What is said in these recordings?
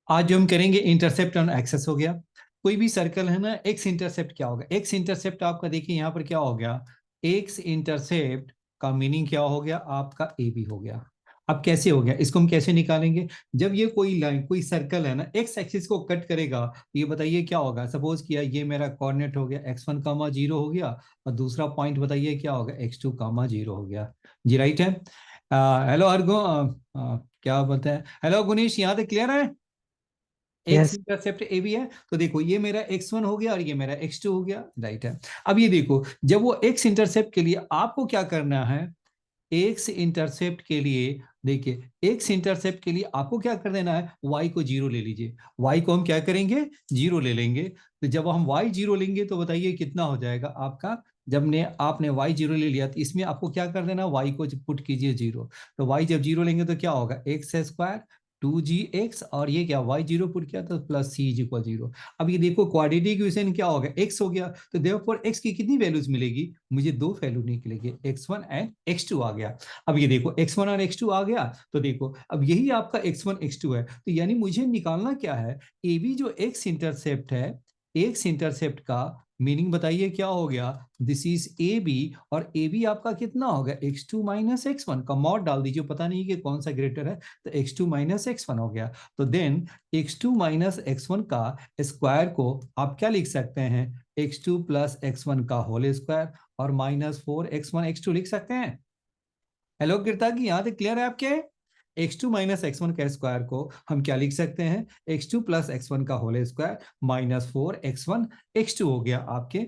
आज जो हम करेंगे इंटरसेप्ट ऑन एक्सेस हो गया। कोई भी सर्कल है ना, एक्स इंटरसेप्ट क्या होगा? एक्स इंटरसेप्ट आपका देखिए यहाँ पर क्या हो गया, एक्स इंटरसेप्ट का मीनिंग क्या हो गया आपका, ए बी हो गया। अब कैसे हो गया, इसको हम कैसे निकालेंगे? जब ये कोई लाइन कोई सर्कल है ना एक्स एक्सिस को कट करेगा तो ये बताइए क्या होगा। सपोज किया ये मेरा कोऑर्डिनेट हो गया x1 कामा 0 हो गया, और दूसरा पॉइंट बताइए क्या होगा, x2 कामा 0 हो गया। जी राइट है। हेलो अर्गो, क्या बोलते हैं, हेलो गुनीश, यहाँ तक क्लियर है? X yes. Intercept A B है, तो देखो ये मेरा x1 हो गया और ये मेरा x2 हो गया, राइट है। अब ये देखो, जब वो एक्स इंटरसेप्ट के लिए आपको क्या करना है, एक्स इंटरसेप्ट के लिए देखिए, एक्स इंटरसेप्ट के लिए आपको क्या कर देना है, y को जीरो ले लीजिए। y को हम क्या करेंगे, जीरो ले लेंगे। तो जब हम y जीरो लेंगे तो बताइए कितना हो जाएगा आपका। जब ने आपने y जीरो ले लिया तो इसमें आपको क्या कर देना, y को पुट कीजिए जीरो। तो y जब जीरो लेंगे तो क्या होगा, एक्स स्क्वायर 2gx, और ये क्या y जीरो पुट किया तो plus c is equal zero. अब ये देखो क्वाड्रेटिक इक्वेशन क्या होगा, x हो गया, तो देयरफॉर x की कितनी वैल्यूज मिलेगी, मुझे दो वैल्यू निकलेगी, x1 एंड x2 आ गया। अब ये देखो x1 और x2 आ गया, तो देखो अब यही आपका x1 x2 है, तो यानी मुझे निकालना क्या है, ए बी जो एक्स इंटरसेप्ट है, एक्स इंटरसेप्ट का मीनिंग बताइए क्या हो गया, दिस इज ए बी, और ए बी आपका कितना होगा, x2 माइनस x1 का मॉड डाल दीजिए, पता नहीं कि कौन सा ग्रेटर है, तो x2 माइनस x1 हो गया। तो देन x2 माइनस x1 का स्क्वायर को आप क्या लिख सकते हैं, x2 प्लस x1 का होल स्क्वायर, और माइनस 4x1 x2 लिख सकते हैं। हेलो गिरता की, यहाँ तक क्लियर है आपके? x2 माइनस एक्स का स्क्वायर को हम क्या लिख सकते हैं, x2 प्लस x1 का whole square minus 4x1 x2 हो गया आपके।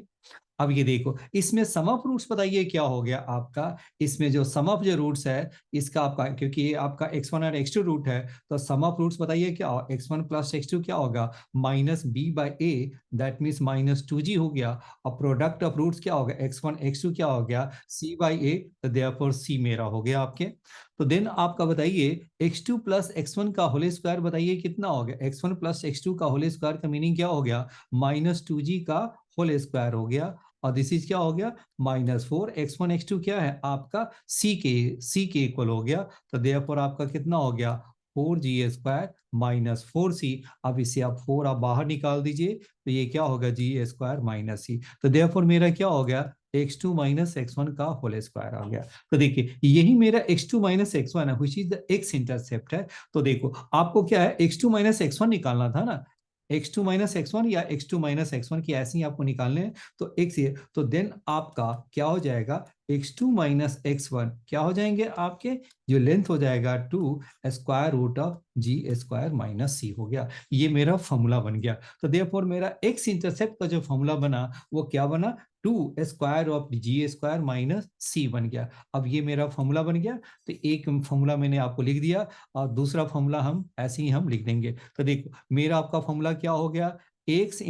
अब ये देखो इसमें सम ऑफ रूट्स बताइए क्या हो गया आपका, इसमें जो सम ऑफ जो रूट्स है इसका आपका, क्योंकि ये आपका x1 और x2 रूट है, तो सम ऑफ रूट्स बताइए क्या हो, x1 प्लस x2 क्या होगा, minus B by A, that means minus 2g हो गया। और प्रोडक्ट ऑफ रूट्स क्या होगा, x1 x2 क्या हो गया, c बाई ए, तो देयरफॉर c मेरा हो गया आपके। तो देन आपका बताइए x2 प्लस x1 का होल स्क्वायर बताइए कितना हो गया, x1 प्लस x2 का होल स्क्वायर का मीनिंग क्या हो गया, माइनस 2g का होल स्क्वायर हो गया, और दिस इज क्या हो गया, माइनस 4x1 x2 क्या है आपका, सी के इक्वल हो गया। तो देयरफॉर आपका कितना हो गया, 4g² माइनस 4c। अब इसे आप 4 आप बाहर निकाल दीजिए, तो ये क्या होगा, g² माइनस सी। तो देयरफॉर मेरा क्या हो गया, x2 माइनस x1 का होल स्क्वायर आ गया। तो देखिए यही मेरा x2 माइनस x1 है, which is the x intercept है। तो देखो आपको क्या है, x2 माइनस x1 निकालना था ना, x2 माइनस x1 या x2 माइनस x1 की ऐसे ही आपको निकालने हैं। तो x ये, तो देन आपका क्या हो जाएगा, x2 माइनस x1 क्या हो जाएंगे आपके, जो लेंथ हो जाएगा 2 square root of g² minus C हो गया। ये मेरा फॉर्मूला बन गया। तो देयरफॉर मेरा x इंटरसेप्ट का जो फॉर्मूला बना वो क्या बना, 2 स्क्वायर ऑफ g² माइनस सी बन गया। अब ये मेरा फॉर्मूला बन गया, तो एक फॉर्मूला मैंने आपको लिख दिया, और दूसरा फॉर्मूला हम ऐसे ही हम लिख देंगे। तो देखो मेरा आपका फॉर्मूला क्या हो गया, एक्स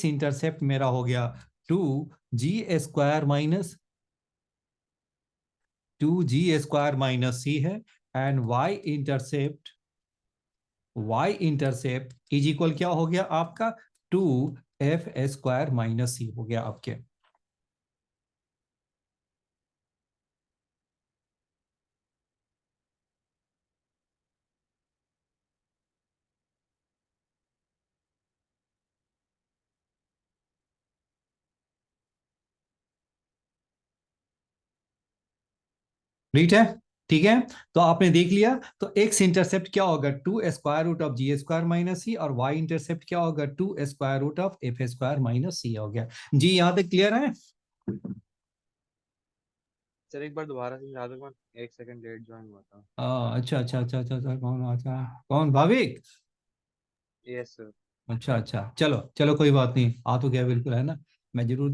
इंटरसेप्ट मेरा हो गया 2g² माइनस सी है, and y intercept is equal क्या हो गया आपका, 2f² माइनस सी हो गया आपके। ठीक है, ठीक है। तो आपने देख लिया, तो एक्स इंटरसेप्ट क्या होगा, 2 square root of g² minus C, और y इंटरसेप्ट क्या होगा, 2 square root of f² minus C हो गया। जी यहाँ तक क्लियर है? सर एक बार दोबारा से याद रखना। एक सेकंड लेट ज्वाइन हुआ था। अच्छा अच्छा अच्छा अच्छा अच्छा, कौन अच्छा, कौन, भाविक? Yes sir. अच्छा अच्छा, चलो चलो कोई बात नहीं, आ तो गया बिल्कुल, है ना। मैं जरूर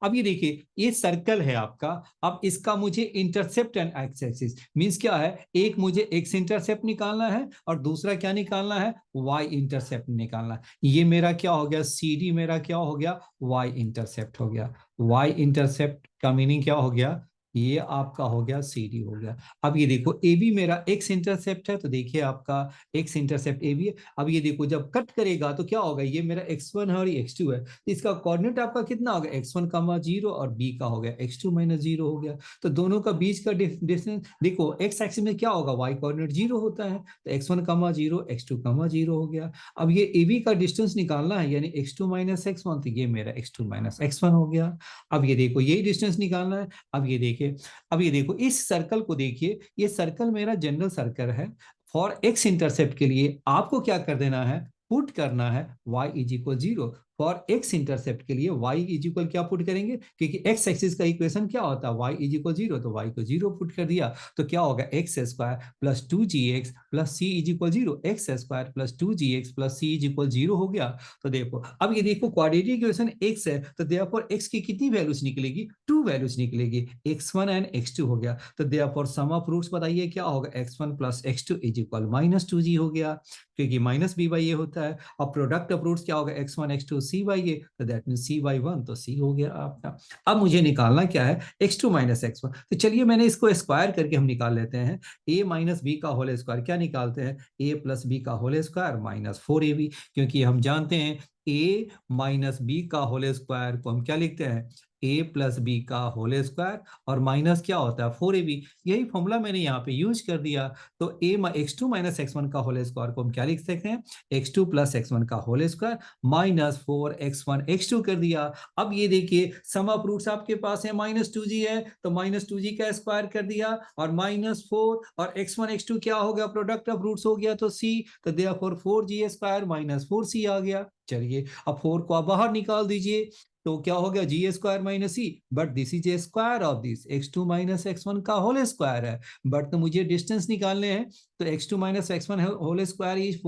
अब ये देखिए ये सर्कल है आपका। अब इसका मुझे intercept and x axis means क्या है, एक मुझे एक्स इंटरसेप्ट निकालना है और दूसरा क्या निकालना है, वाई इंटरसेप्ट निकालना है। ये मेरा क्या हो गया, सी डी मेरा क्या हो गया, वाई इंटरसेप्ट हो गया। वाई इंटरसेप्ट का मीनिंग क्या हो गया, ये आपका हो गया सी डी हो गया। अब ये देखो ए बी मेरा एक्स इंटरसेप्ट है, तो देखिए आपका एक्स इंटरसेप्ट ए बी है। अब ये देखो जब कट करेगा तो क्या होगा, ये मेरा x1 है और ये x2 है, तो इसका कोऑर्डिनेट आपका कितना होगा, x1 कामा 0 और b का हो गया x2 माइनस 0 हो गया। तो दोनों का बीच का डिस्टेंस देखो, x एक्सिस में क्या होगा, y कोऑर्डिनेट 0 होता है, तो x1 कामा 0 x2 कामा 0 हो गया। अब ये ए बी का डिस्टेंस निकालना है, यानी x2 माइनस x1, तो ये मेरा x2 माइनस x1 हो गया। अब ये देखो यही डिस्टेंस निकालना है। अब ये देखिए, अब ये देखो इस सर्कल को देखिए, ये सर्कल मेरा जनरल सर्कल है। फॉर एक्स इंटरसेप्ट के लिए आपको क्या कर देना है, पुट करना है y is equal 0। For x intercept के लिए y इज इक्वल क्या पुट करेंगे, क्योंकि एक्स एक्सिस का इक्वेशन क्या होता है, y इज इक्वल 0, तो y को 0 पुट कर दिया, तो क्या होगा X square plus 2gx plus C is equal 0, X square plus 2gx plus C is equal 0 हो गया। तो देखो अब ये देखो क्वाड्रेटिक इक्वेशन x है, तो देयरफॉर x की कितनी वैल्यूज निकलेगी, टू वैल्यूज निकलेगी, x1 एंड x2 हो गया। तो देयरफॉर सम ऑफ रूट्स बताइए क्या होगा, x1 plus x2 is equal minus 2g हो गया, क्योंकि माइनस b बाई ए होता है। और प्रोडक्ट ऑफ रूट्स क्या होगा, x1 x2 c बाई ए, तो दैट मीन c बाई 1, तो c हो गया आपका। अब मुझे निकालना क्या है, x2 माइनस x1, तो चलिए मैंने इसको स्क्वायर करके हम निकाल लेते हैं, a माइनस बी का होल स्क्वायर क्या निकालते हैं, a प्लस बी का होल स्क्वायर माइनस 4ab, क्योंकि हम जानते हैं a माइनस बी का होल स्क्वायर को हम क्या लिखते हैं, a प्लस बी का होल स्क्वायर, और माइनस क्या होता है 4ab, यही फॉर्मूला मैंने यहाँ पे यूज कर दिया। तो x2 माइनस x1 का होल स्क्वायर को हम क्या लिख सकते हैं, x2 प्लस x1 का whole square minus 4x1 x2 कर दिया। अब ये देखिए सम ऑफ रूट्स आपके पास है, माइनस 2g है, तो माइनस 2g का स्क्वायर कर दिया, और माइनस 4 और x1 x2 क्या हो गया, प्रोडक्ट ऑफ रूट्स हो गया, तो c, तो therefore 4g square minus 4c आ गया। चलिए अब 4 को आप बाहर निकाल दीजिए, तो क्या हो गया, G square minus C, but this is a square of this x2 minus x1 का होल स्क्वायर है, बट तो मुझे डिस्टेंस निकालने हैं, तो x2 minus x1 whole square is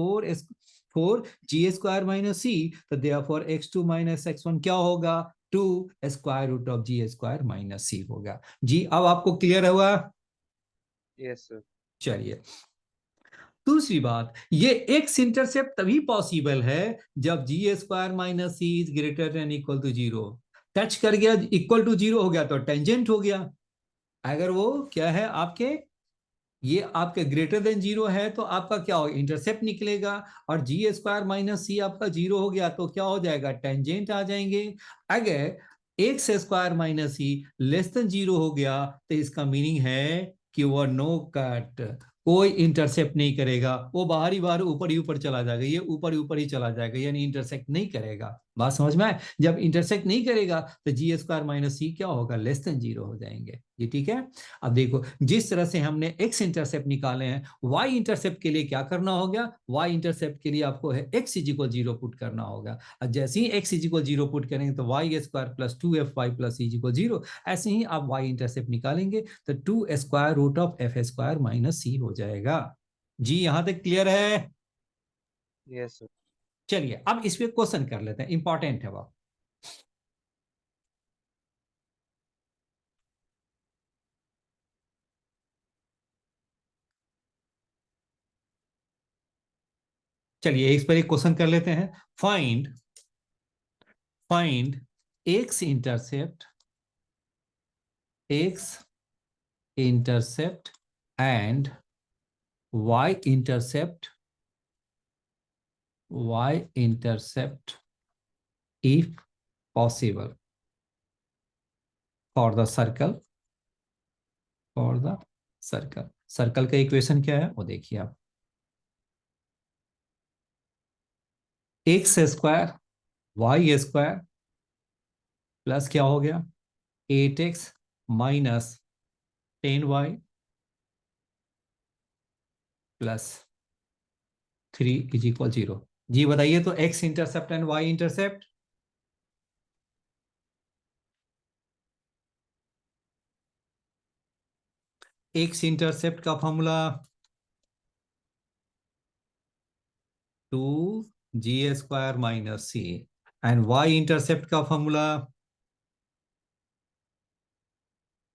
4 g square minus C, तो देयरफॉर x2 माइनस x1 क्या होगा, 2 square root of G square minus C होगा। जी अब आपको क्लियर हुआ। Yes sir. चलिए दूसरी बात, ये एक्स इंटरसेप्ट तभी पॉसिबल है जब G square minus C is greater than equal to 0, touch कर गया इक्वल टू 0 हो गया तो टेंजेंट हो गया। अगर वो क्या है आपके, ये आपके ग्रेटर देन 0 है, तो आपका क्या होगा, इंटरसेप्ट निकलेगा, और जी स्क्वायर माइनस सी आपका 0 हो गया तो क्या हो जाएगा, टेंजेंट आ जाएंगे। अगर एक्स स्क्वायर माइनस सी लेस देन 0 हो गया, तो इसका मीनिंग है कि वो नो कट, कोई इंटरसेप्ट नहीं करेगा, वो बाहर ही बाहर ऊपर ही ऊपर चला जाएगा, ये ऊपर ही चला जाएगा, यानी इंटरसेक्ट नहीं करेगा। बात समझ में आए, जब इंटरसेक्ट नहीं करेगा तो जी स्क्वायर माइनस सी क्या होगा, लेस देन 0 हो जाएंगे। ये ठीक है। अब देखो जिस तरह से हमने x इंटरसेप्ट निकाले हैं, y इंटरसेप्ट के लिए क्या करना होगा, y इंटरसेप्ट के लिए आपको है x इज इक्वल 0 पुट करना होगा, और जैसे ही x इज इक्वल 0 पुट करेंगे तो y square plus 2fy plus is equal 0, ऐसे ही आप y इंटरसेप्ट निकालेंगे तो 2 square root of F square minus C हो जाएगा। जी यहां तक क्लियर है। Yes sir. चलिए अब इस पे क्वेश्चन कर लेते हैं, इंपॉर्टेंट है वो। चलिए इस पर एक क्वेश्चन कर लेते हैं, find find x intercept, x intercept and y-intercept, y-intercept if possible for the circle, for the circle। Circle का इक्वेशन क्या है वो देखिए आप, X square Y square plus क्या हो गया 8x minus 10y plus 3 is equal 0। जी बताइए तो X intercept and Y intercept, X intercept का formula 2g square minus C, and Y intercept का formula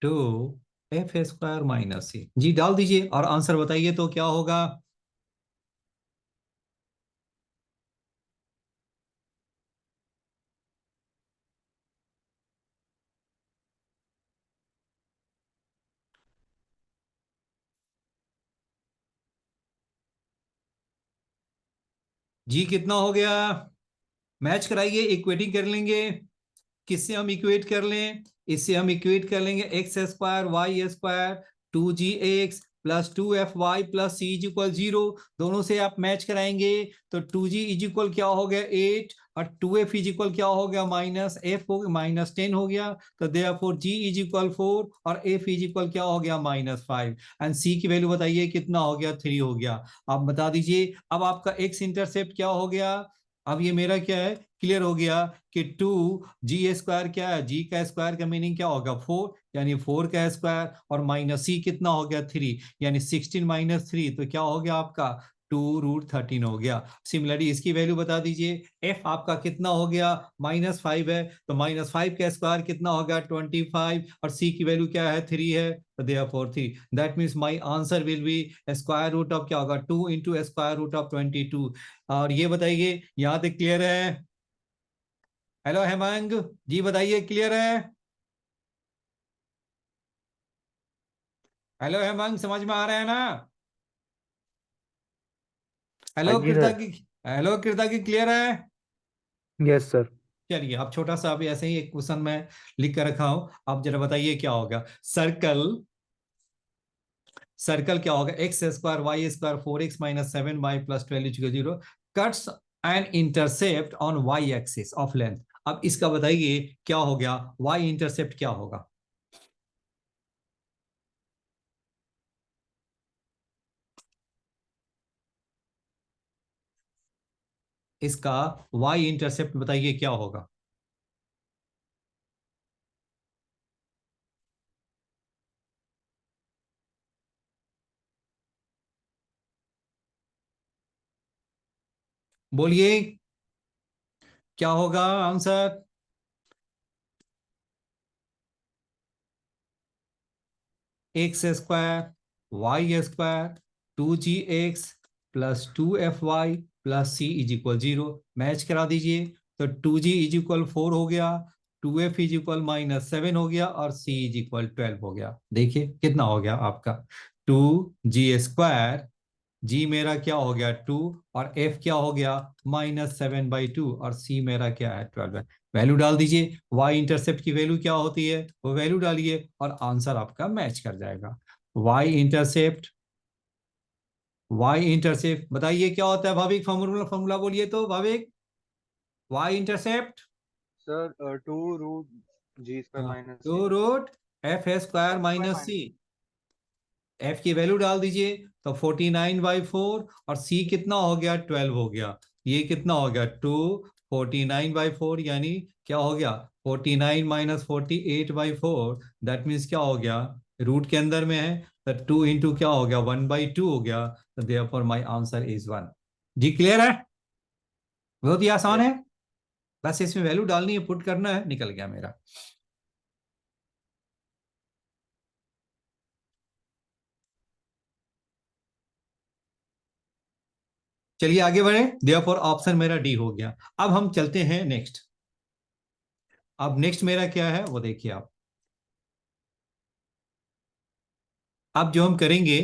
2f square minus C. जी डाल दीजिए और आंसर बताइए तो क्या होगा। जी कितना हो गया, मैच कराइए, इक्वेटिंग कर लेंगे। किससे हम इक्वेट कर लें, इससे हम इक्वेट कर लेंगे X square Y square 2gx plus 2fy plus C is equal 0। दोनों से आप मैच कराएंगे तो 2g इज इक्वल क्या हो गया 8 और 2f इज इक्वल क्या हो गया -f हो गया -10 हो गया। तो देयरफॉर g इज इक्वल 4 और f इज इक्वल क्या हो गया -5 एंड c की वैल्यू बताइए कितना हो गया 3 हो गया। आप बता दीजिए अब आपका x इंटरसेप्ट क्या हो गया। अब ये मेरा क्या है, क्लियर हो गया कि 2g² क्या है, g का स्क्वायर का मीनिंग क्या होगा 4, यानी 4 का स्क्वायर और माइनस c कितना हो गया 3, यानी 16 माइनस 3 तो क्या हो गया आपका 2√13 हो गया। सिमिलरली इसकी वैल्यू बता दीजिए, f आपका कितना हो गया -5 है तो -5 का स्क्वायर कितना हो गया 25 और c की वैल्यू क्या है 3 है तो therefore 3। That means my answer will be square root of क्या होगा 2 इंटू स्क्वायर रूट ऑफ 22। और ये बताइए यहाँ तक क्लियर है। हेलो हेमंग जी बताइए क्लियर है। हेलो हेमंग समझ में आ रहा है ना। हाँ हेलो जी कृता सर। की, हेलो कृता की क्लियर है। Yes sir. चलिए अब छोटा सा अभी ऐसे ही एक क्वेश्चन मैं लिख कर रखा हूं, आप जरा बताइए क्या होगा। सर्कल, सर्कल क्या होगा X square Y square 4x minus 7y plus 12 cuts an intercept on Y axis of length. अब इसका बताइए क्या हो गया, वाई इंटरसेप्ट क्या होगा। इसका वाई इंटरसेप्ट बताइए क्या होगा। बोलिए क्या होगा answer. X square Y square 2gx plus 2fy plus c is equal 0। Match करा दीजिए तो 2g इज इक्वल 4 हो गया, 2f इज इक्वल -7 हो गया और c इज इक्वल 12 हो गया। देखिए कितना हो गया आपका 2g² g मेरा क्या हो गया 2 और f क्या हो गया -7/2 और c मेरा क्या है 12 है। वैल्यू डाल दीजिए, y इंटरसेप्ट की वैल्यू क्या होती है वो वैल्यू डालिए और आंसर आपका मैच कर जाएगा। y इंटरसेप्ट, y इंटरसेप्ट बताइए क्या होता है भाविक, फॉर्मूला फॉर्मूला बोलिए तो Bhavik. y intercept sir 2√g² minus two c root F square f square minus C. Minus F की वैल्यू डाल दीजिए तो 49/4 और सी कितना हो गया 12 हो गया। ये कितना हो गया 49/4 यानी क्या हो गया 49 माइनस 48/4 दैट मीन्स क्या हो गया रूट के अंदर में है तो 2 इंटू क्या हो गया 1/2 हो गया तो देयरफॉर माय आंसर इज 1। जी क्लियर है, बहुत ही आसान है, यस। बस इसमें वैल्यू डालनी है पुट करना है निकल गया मेरा। चलिए आगे बढ़े, देयरफॉर ऑप्शन मेरा डी हो गया। अब हम चलते हैं नेक्स्ट। अब नेक्स्ट मेरा क्या है वो देखिए आप। अब जो हम करेंगे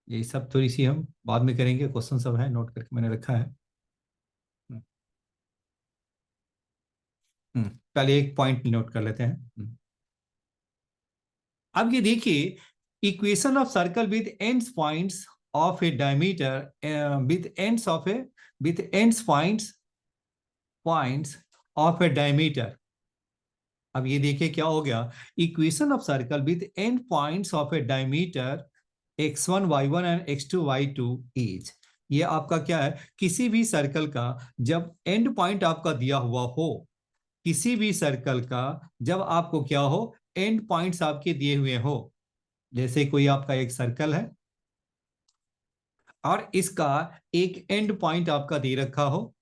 ये सब थोड़ी सी हम बाद में करेंगे, क्वेश्चन सब है नोट करके मैंने रखा है। हम्म, पहले एक पॉइंट नोट कर लेते हैं। अब ये देखिए equation of circle with ends points of A diameter with ends of A with ends points of A diameter. अब ये देखिए क्या हो गया, equation of circle with and points of A diameter x1 y1 and x2 y2 is. ये आपका क्या है, किसी भी सर्कल का जब एंड पॉइंट आपका दिया हुआ हो, किसी भी सर्कल का जब आपको क्या हो एंड पॉइंट्स आपके दिए हुए हो, जैसे कोई आपका एक सर्कल है और इसका एक एंड पॉइंट आपका दे रखा हो,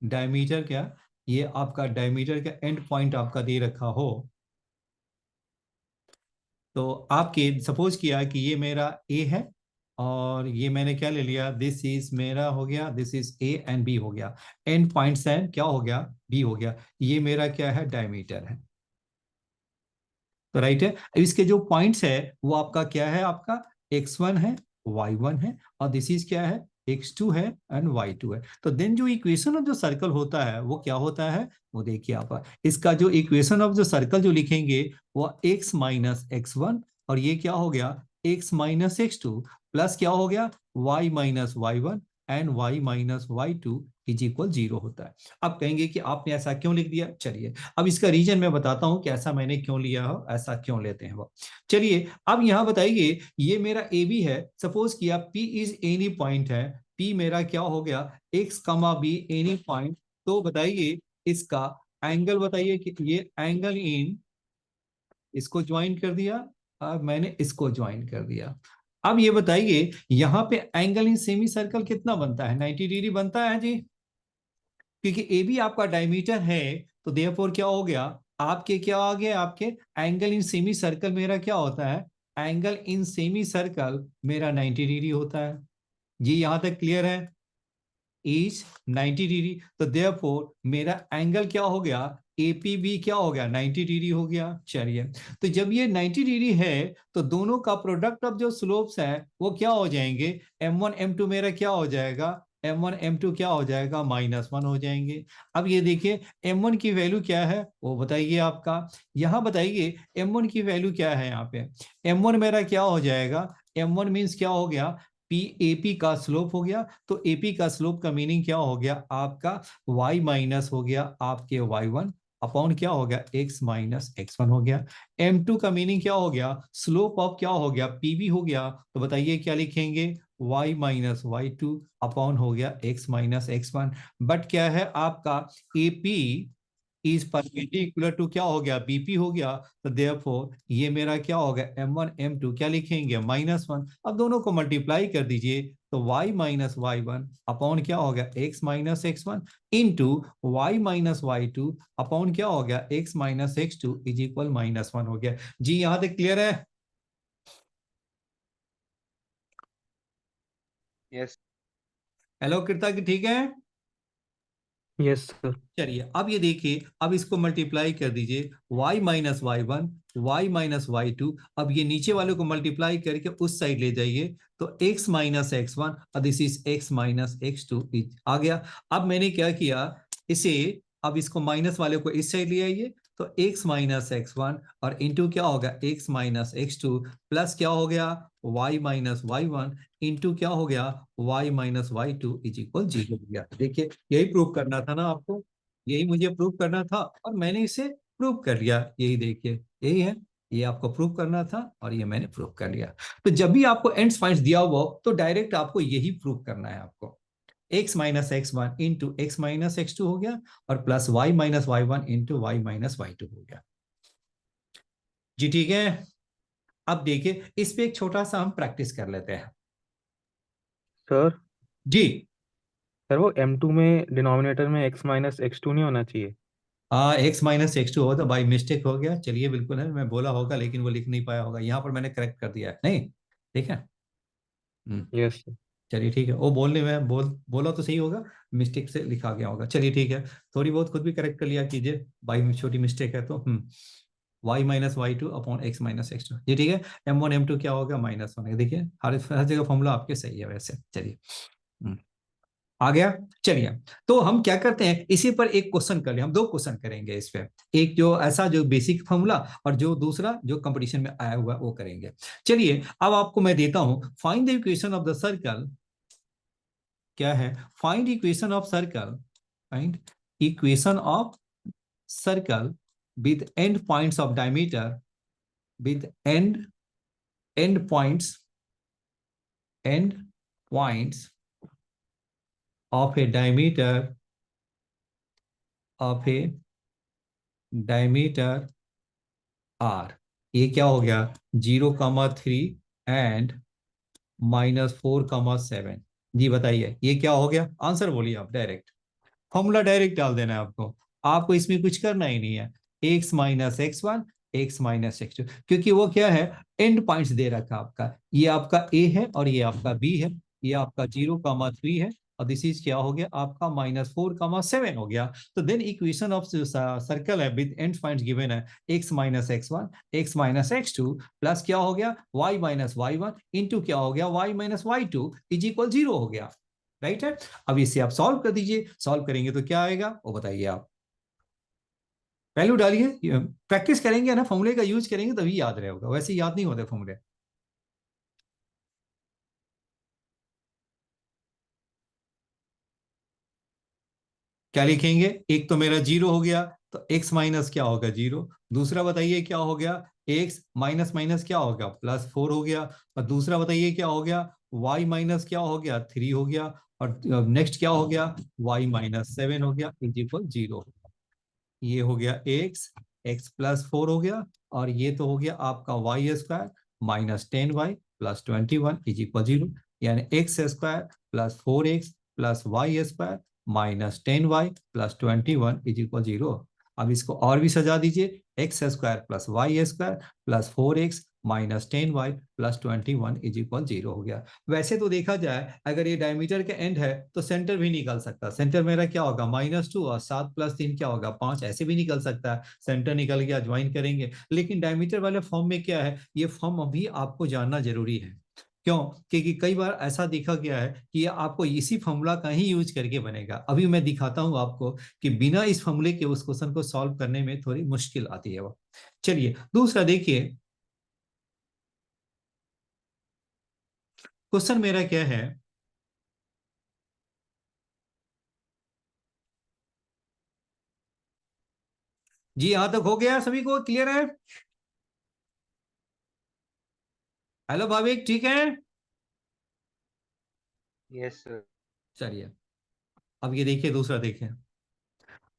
डायमीटर क्या, ये आपका डायमीटर का एंड पॉइंट आपका दे रखा हो, तो आपके सपोज किया कि ये मेरा ए है और ये मैंने क्या ले लिया दिस इज मेरा हो गया, this is A and B हो गया, एंड पॉइंट्स है क्या हो गया बी हो गया, ये मेरा क्या है डायमीटर है। तो राइट है, अब इसके जो पॉइंट्स है वो आपका क्या है, आपका x1 है y1 है और दिस इज क्या है x2 है एंड y2 है। तो देन जो इक्वेशन ऑफ जो सर्कल होता है वो क्या होता है, वो देखिए आप, इसका जो इक्वेशन ऑफ जो सर्कल जो लिखेंगे वो x माइनस x1, और ये क्या हो गया x माइनस x2, प्लस क्या हो गया y minus y1 and y minus y2 is equal 0 होता है। अब कहेंगे कि आपने ऐसा क्यों लिख दिया, चलिए अब इसका रीजन मैं बताता हूं कि ऐसा मैंने क्यों लिया हो, ऐसा क्यों लेते हैं वो। चलिए अब यहां बताइए, ये मेरा ए बी है, सपोज किया P इज एनी पॉइंट है, P मेरा क्या हो गया x कमा बी एनी पॉइंट, तो बताइए इसका एंगल बताइए कि ये एंगल इन, इसको ज्वाइन कर दिया, अब मैंने इसको ज्वाइन कर दिया। अब ये बताइए यहां पे एंगल इन सेमी सर्कल कितना बनता है, 90 डिग्री बनता है जी, क्योंकि ए बी आपका डायमीटर है, तो देयरफॉर क्या हो गया आपके, क्या आ गया आपके एंगल इन सेमी सर्कल मेरा क्या होता है, एंगल इन सेमी सर्कल मेरा 90 डिग्री होता है जी। यहां तक क्लियर है, इज 90 डिग्री, तो देयरफॉर मेरा एंगल क्या हो गया एपीबी क्या हो गया 90 डिग्री हो गया। चलिए तो जब ये 90 डिग्री है तो दोनों का प्रोडक्ट ऑफ जो स्लोप्स है वो क्या हो जाएंगे, m1 m2 मेरा क्या हो जाएगा, m1 m2 क्या हो जाएगा -1 हो जाएंगे। अब ये देखिए m1 की वैल्यू क्या है वो बताइए आपका, यहां बताइए m1 की वैल्यू क्या है, यहाँ पे m1 मेरा क्या हो जाएगा, m1 मीन्स क्या हो गया पी एपी का स्लोप हो गया, तो एपी का स्लोप का मीनिंग क्या हो गया आपका y माइनस हो गया आपके y1 अपॉन क्या हो गया x माइनस x1 हो गया। m2 का मीनिंग क्या हो गया, स्लोप ऑफ क्या हो गया pb हो गया, तो बताइए क्या लिखेंगे y माइनस y2 अपॉन हो गया x माइनस x1। बट क्या है आपका ap इज परपेंडिकुलर टू क्या हो गया बीपी हो गया, तो देयरफॉर ये मेरा क्या हो गया m1 m2 क्या लिखेंगे -1। अब दोनों को मल्टीप्लाई कर दीजिए तो y माइनस y1 अपॉन क्या हो गया x minus x1 into y minus y2 upon क्या हो गया x minus x2 is equal -1 हो गया जी। यहां तक क्लियर है, यस हेलो कृता की ठीक है। Yes sir. चलिए अब ये देखिए, अब इसको मल्टीप्लाई कर दीजिए y minus y1 y minus y2, अब ये नीचे वाले को मल्टीप्लाई करके उस साइड ले जाइए तो x माइनस x1 और this is x minus x2 आ गया। अब मैंने क्या किया इसे, अब इसको माइनस वाले को इस साइड ले आइए तो x माइनस x1 और इंटू क्या होगा x माइनस x2 प्लस क्या हो गया y माइनस y1 इंटू क्या हो गया y minus y2 is equal 0 हो गया। देखिए यही प्रूव करना था ना आपको, यही मुझे प्रूव करना था और मैंने इसे प्रूव कर लिया, यही देखिए यही है, ये आपको प्रूव करना था और ये मैंने प्रूव कर लिया। तो जब भी आपको एंड्स पॉइंट्स दिया हुआ तो डायरेक्ट आपको यही प्रूव करना है, आपको x minus x1 into X minus x2 हो गया और plus y minus y1 into Y minus y2 हो गया जी। ठीक है, अब देखिए इस पे एक छोटा सा हम प्रैक्टिस कर लेते हैं सर जी। सर वो M2 में डिनोमिनेटर में x माइनस x2 नहीं होना चाहिए। एक्स माइनस x2 हो तो बाई मिस्टेक हो गया, चलिए बिल्कुल है, मैं बोला होगा लेकिन वो लिख नहीं पाया होगा, यहाँ पर मैंने करेक्ट कर दिया है नहीं, ठीक है। Yes sir. चलिए ठीक है, वो बोलने में बोला तो सही होगा, मिस्टेक से लिखा गया होगा, चलिए ठीक है, थोड़ी बहुत खुद भी करेक्ट कर लिया कीजिए, बाई छोटी मिस्टेक है तो y minus y2 upon x minus x2 ये ठीक है। m1 m2 क्या होगा -1, देखिए हर जगह फॉर्मूला आपके सही है वैसे। चलिए आ गया। चलिए तो हम क्या करते हैं, इसी पर एक क्वेश्चन कर ले, हम दो क्वेश्चन करेंगे इस पे, एक जो ऐसा जो बेसिक फॉर्मूला और जो दूसरा जो कंपटीशन में आया हुआ वो करेंगे। चलिए अब आपको मैं देता हूं, find the equation of the circle, क्या है find equation of circle, find equation of circle with end points of diameter, with end points of a diameter r, ये क्या हो गया 0,3 एंड -4,7 जी। बताइए ये क्या हो गया, आंसर बोलिए आप, डायरेक्ट फॉर्मूला डायरेक्ट डाल देना है आपको, आपको इसमें कुछ करना ही नहीं है, x minus x1 x minus x2, क्योंकि वो क्या है एंड पॉइंट्स दे रखा आपका, ये आपका a है और ये आपका b है, ये आपका 0,3 है और दिस इज क्या हो गया आपका -4,7 हो गया। तो देन इक्वेशन ऑफ सर्कल है विद एंड पॉइंट्स गिवन है x minus x1 x minus x2 plus क्या हो गया y माइनस y1 इंटू क्या हो गया y minus y2 is equal 0 हो गया। राइट है। अब इसे आप सॉल्व कर दीजिए, सॉल्व करेंगे तो क्या आएगा वो बताइए आप, वैल्यू डालिए, प्रैक्टिस करेंगे ना, फॉर्मूले का यूज करेंगे तभी याद रहेगा, वैसे याद नहीं होते फॉर्मूले। क्या लिखेंगे, एक तो मेरा 0 हो गया, तो x माइनस क्या होगा 0। दूसरा बताइए क्या हो गया, x माइनस माइनस क्या हो गया +4 हो गया। और दूसरा बताइए क्या हो गया, y माइनस क्या हो गया 3 हो गया। और नेक्स्ट क्या हो गया, y माइनस 7 हो गया इज इक्वल 0। ये हो गया x +4 हो गया, और ये तो हो गया आपका y² -10y +21 इज इक्वल 0। यानी x² +4x +y² -10y +21 is equal 0। अब इसको और भी सजा दीजिए, x² +y² +4x -10y +21 is equal 0 हो गया। वैसे तो देखा जाए अगर ये डायमीटर का एंड है तो सेंटर भी निकल सकता है, सेंटर मेरा क्या होगा -2 और 7 + 3 क्या होगा 5, ऐसे भी निकल सकता है। सेंटर निकल गया, ज्वाइन करेंगे। लेकिन डायमीटर वाले फॉर्म में क्या है, ये फॉर्म अभी आपको जानना जरूरी है। क्यों, क्योंकि कई बार ऐसा देखा गया है कि ये आपको इसी फॉर्मूला का ही यूज करके बनेगा। अभी मैं दिखाता हूं आपको कि बिना इस फॉर्मूले के उस क्वेश्चन को सॉल्व करने में थोड़ी मुश्किल आती है वो। चलिए दूसरा देखिए, क्वेश्चन मेरा क्या है, जी यहां तक हो गया, सभी को क्लियर है। हेलो भाविक, ठीक है। Yes sir. चलिए अब ये देखिए, दूसरा देखिए।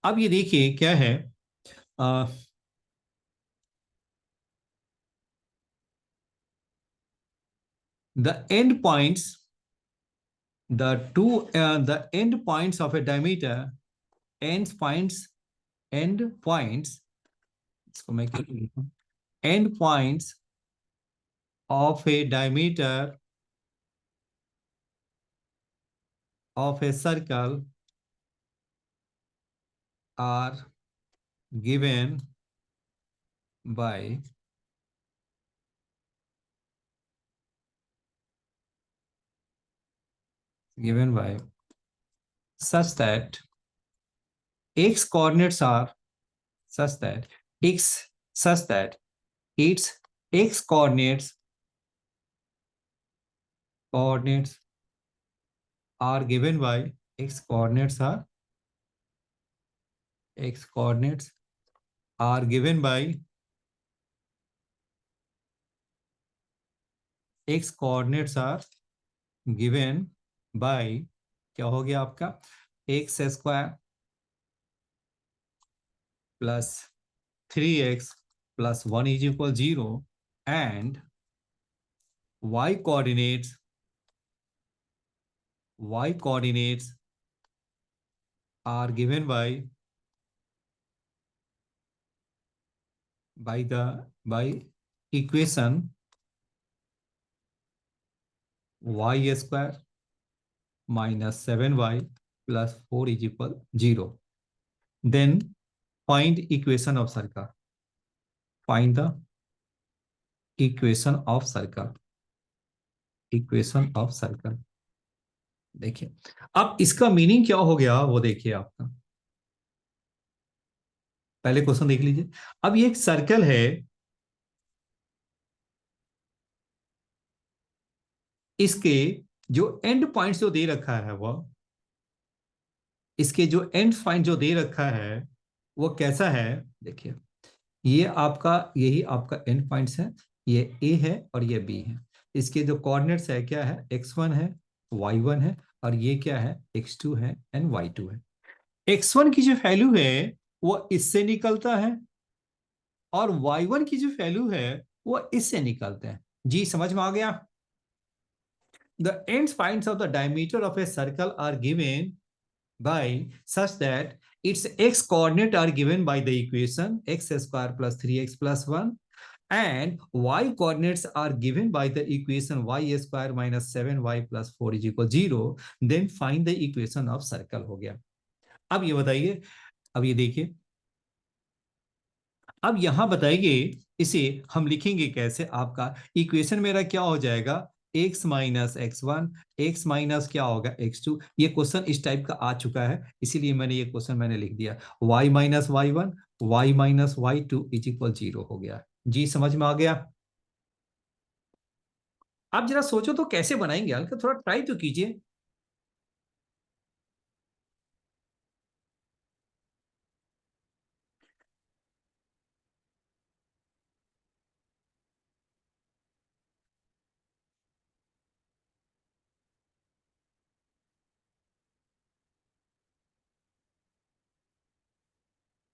अब ये देखिए क्या है, the end points, the end points of a diameter, end points, इसको मैं क्या लिखूं, end points of a diameter of a circle are given by such that x coordinates are such that such that its x coordinates are given by x coordinates are given by x coordinates are given by क्या हो गया आपका, x² +3x +1 is equal 0 and y coordinates are given by equation y² -7y +4 is equal 0. Then find equation of circle. Find the equation of circle. देखिए अब इसका meaning क्या हो गया वो देखिए आपका, पहले क्वेश्चन देख लीजिए। अब ये एक सर्कल है, इसके जो एंड पॉइंट्स जो दे रखा है इसके जो एंड पॉइंट जो दे रखा है वो कैसा है, देखिए ये आपका, यही आपका एंड पॉइंट्स है, ये ए है और ये बी है। इसके जो कोऑर्डिनेट्स है क्या है, x1 है, y1 है, और ये क्या है x2 है एंड y2 है। x1 की जो वैल्यू है वो इससे निकलता है, और y1 की जो वैल्यू है वो इससे निकलते हैं। जी समझ में आ गया। The end points of the diameter of a circle are given by such that its x coordinate are given by the equation x² +3x +1 and y coordinates are given by the equation y² -7y +4 is equal 0. Then find the equation of circle हो गया। अब ये बताइए, अब ये देखिए, अब यहां बताइए इसे हम लिखेंगे कैसे। आपका इक्वेशन मेरा क्या हो जाएगा, x minus x1, x minus क्या होगा x2। ये क्वेश्चन इस टाइप का आ चुका है, इसीलिए मैंने ये क्वेश्चन मैंने लिख दिया। y minus y1, y minus y2 is equal 0 हो गया। जी समझ में आ गया। आप जरा सोचो तो कैसे बनाएंगे, हल्का थोड़ा ट्राई तो कीजिए।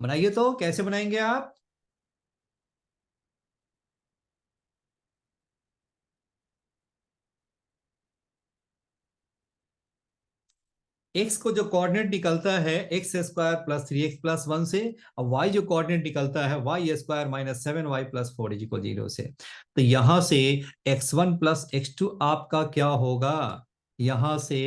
बनाइए तो, कैसे बनाएंगे आप। x को जो कोऑर्डिनेट निकलता है एक्स स्क्वायर प्लस 3x+1 से, और y जो कोऑर्डिनेट निकलता है y² minus 7y+4 is equal 0 से। तो यहां से x1 प्लस x2 आपका क्या होगा, यहां से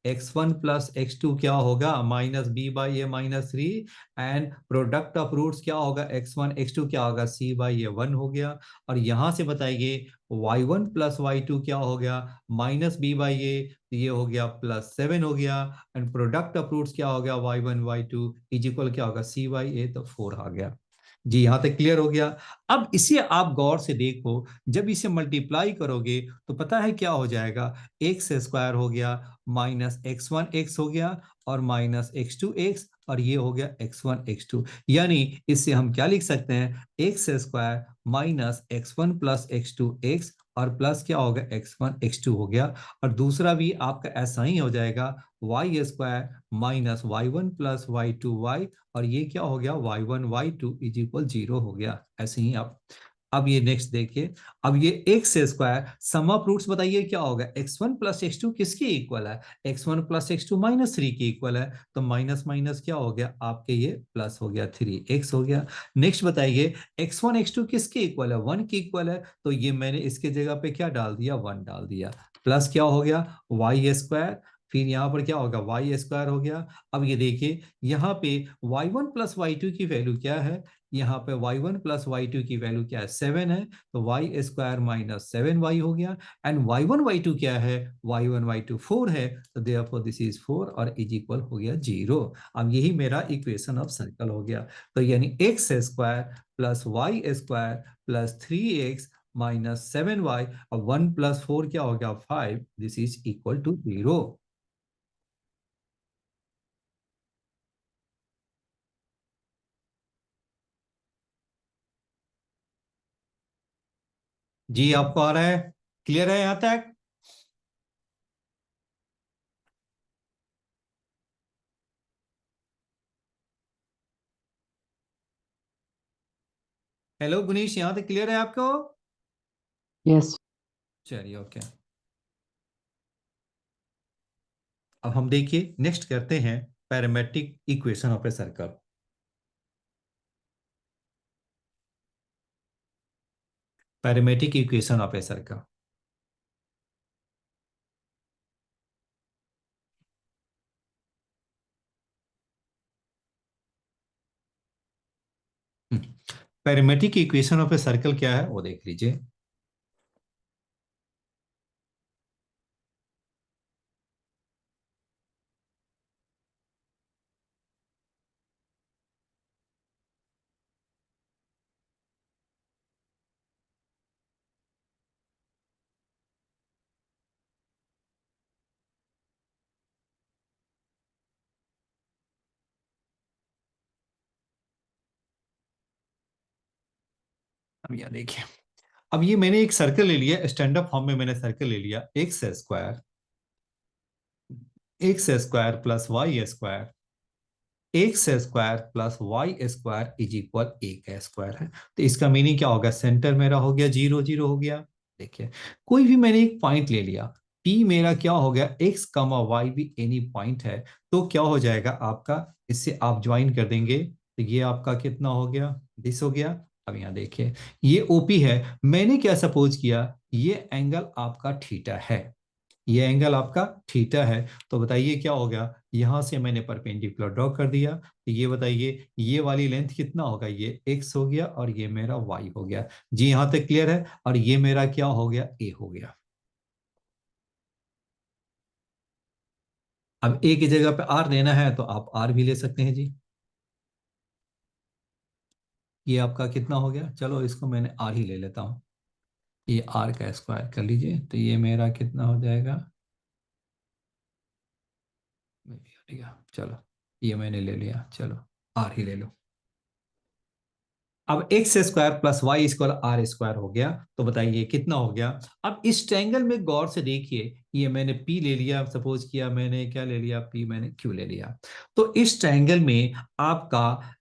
x1 प्लस x2 क्या होगा, -b/a-3, and product of roots क्या होगा, x1 x2 क्या होगा, c/a1 हो गया। और यहां से बताइए y1 प्लस y2 क्या हो गया, -b/a, ये हो गया +7 हो गया, एंड प्रोडक्ट ऑफ रूट्स क्या हो गया, y1 y2 इज इक्वल क्या होगा, c/a, तो 4 आ गया। जी यहां तक क्लियर हो गया। अब इसे आप गौर से देखो, जब इसे मल्टीप्लाई करोगे तो पता है क्या हो जाएगा, x² हो गया माइनस x1 हो गया और माइनस x2 और ये हो गया x1 यानी इससे हम क्या लिख सकते हैं, x² minus x1 plus x2 और प्लस क्या होगा, x1 हो गया। और दूसरा भी आपका ऐसा ही हो जाएगा, y² minus y1 plus y2 और ये क्या हो गया, y1 y2 इज इक्वल 0 हो गया। ऐसे ही आप अब ये नेक्स्ट देखिए, अब ये x² सम ऑफ रूट्स बताइए क्या होगा, x1 प्लस x2 किसके इक्वल है, x1 प्लस x2 -3 के इक्वल है। तो माइनस माइनस क्या हो गया आपके, ये प्लस हो गया 3x हो गया। नेक्स्ट बताइए x1 x2 किसके इक्वल है, 1 के इक्वल है। तो ये मैंने इसके जगह पे क्या डाल दिया, 1 डाल दिया। प्लस क्या हो गया y², फिर यहाँ पर क्या होगा y² हो गया। अब ये देखिए यहाँ पे y1 प्लस y2 की वैल्यू क्या है, यहाँ पे y1 प्लस y2 की वैल्यू क्या है, 7 है। तो y² माइनस 7y हो गया। एंड y1 y2 क्या है, y1 y2 4 है। तो देयरफॉर दिस इज 4 और इज इक्वल हो गया 0। अब यही मेरा इक्वेशन ऑफ सर्कल हो गया। तो यानी x² plus y² plus 3x minus 7y और 1 प्लस 4 क्या हो गया, 5, दिस इज इक्वल टू 0। जी आपको आ रहा है, क्लियर है यहां तक। हेलो गुनीश, यहां तक क्लियर है आपको। यस। चलिए ओके। अब हम देखिए नेक्स्ट करते हैं parametric equation of a circle. Parametric equation of a circle. Parametric equation of a circle क्या है वो देख लीजिए। अब यह देखिए, अब ये मैंने एक सर्कल ले लिया, स्टैंडर्ड फॉर्म में मैंने सर्कल ले लिया, X square plus y² x² plus y² is equal A का स्क्वायर है। तो इसका मीनिंग क्या होगा, सेंटर मेरा हो गया 0 0 हो गया। देखिए कोई भी मैंने एक पॉइंट ले लिया, P मेरा क्या हो गया, x y भी एनी पॉइंट है। तो क्या हो जाएगा आपका, इससे आप ज्वाइन कर देंगे तो ये आपका कितना हो गया, दिस हो गया। अब यहाँ देखिए ये OP है, मैंने क्या सपोज किया, ये एंगल आपका थीटा है, ये एंगल आपका थीटा है। तो बताइए क्या हो गया, यहां से मैंने परपेंडिकुलर ड्रॉ कर दिया। तो ये बताइए ये वाली लेंथ कितना होगा, ये x हो गया और ये मेरा y हो गया। जी यहां तक क्लियर है। और ये मेरा क्या हो गया, a हो गया। अब ए की जगह पे आर लेना है तो आप आर भी ले सकते हैं जी। ये आपका कितना हो गया, चलो इसको मैंने आर ही ले लेता हूँ, ये आर का स्क्वायर कर लीजिए, तो ये मेरा कितना हो जाएगा, चलो ये मैंने ले लिया, चलो आर ही ले लो। अब X square plus Y square R square हो गया, तो बताइए कितना हो गया। अब इस ट्रायंगल में गौर से देखिए, ये मैंने पी ले लिया, सपोज किया मैंने क्या ले लिया, पी मैंने क्यू ले लिया। तो इस ट्रायंगल में आपका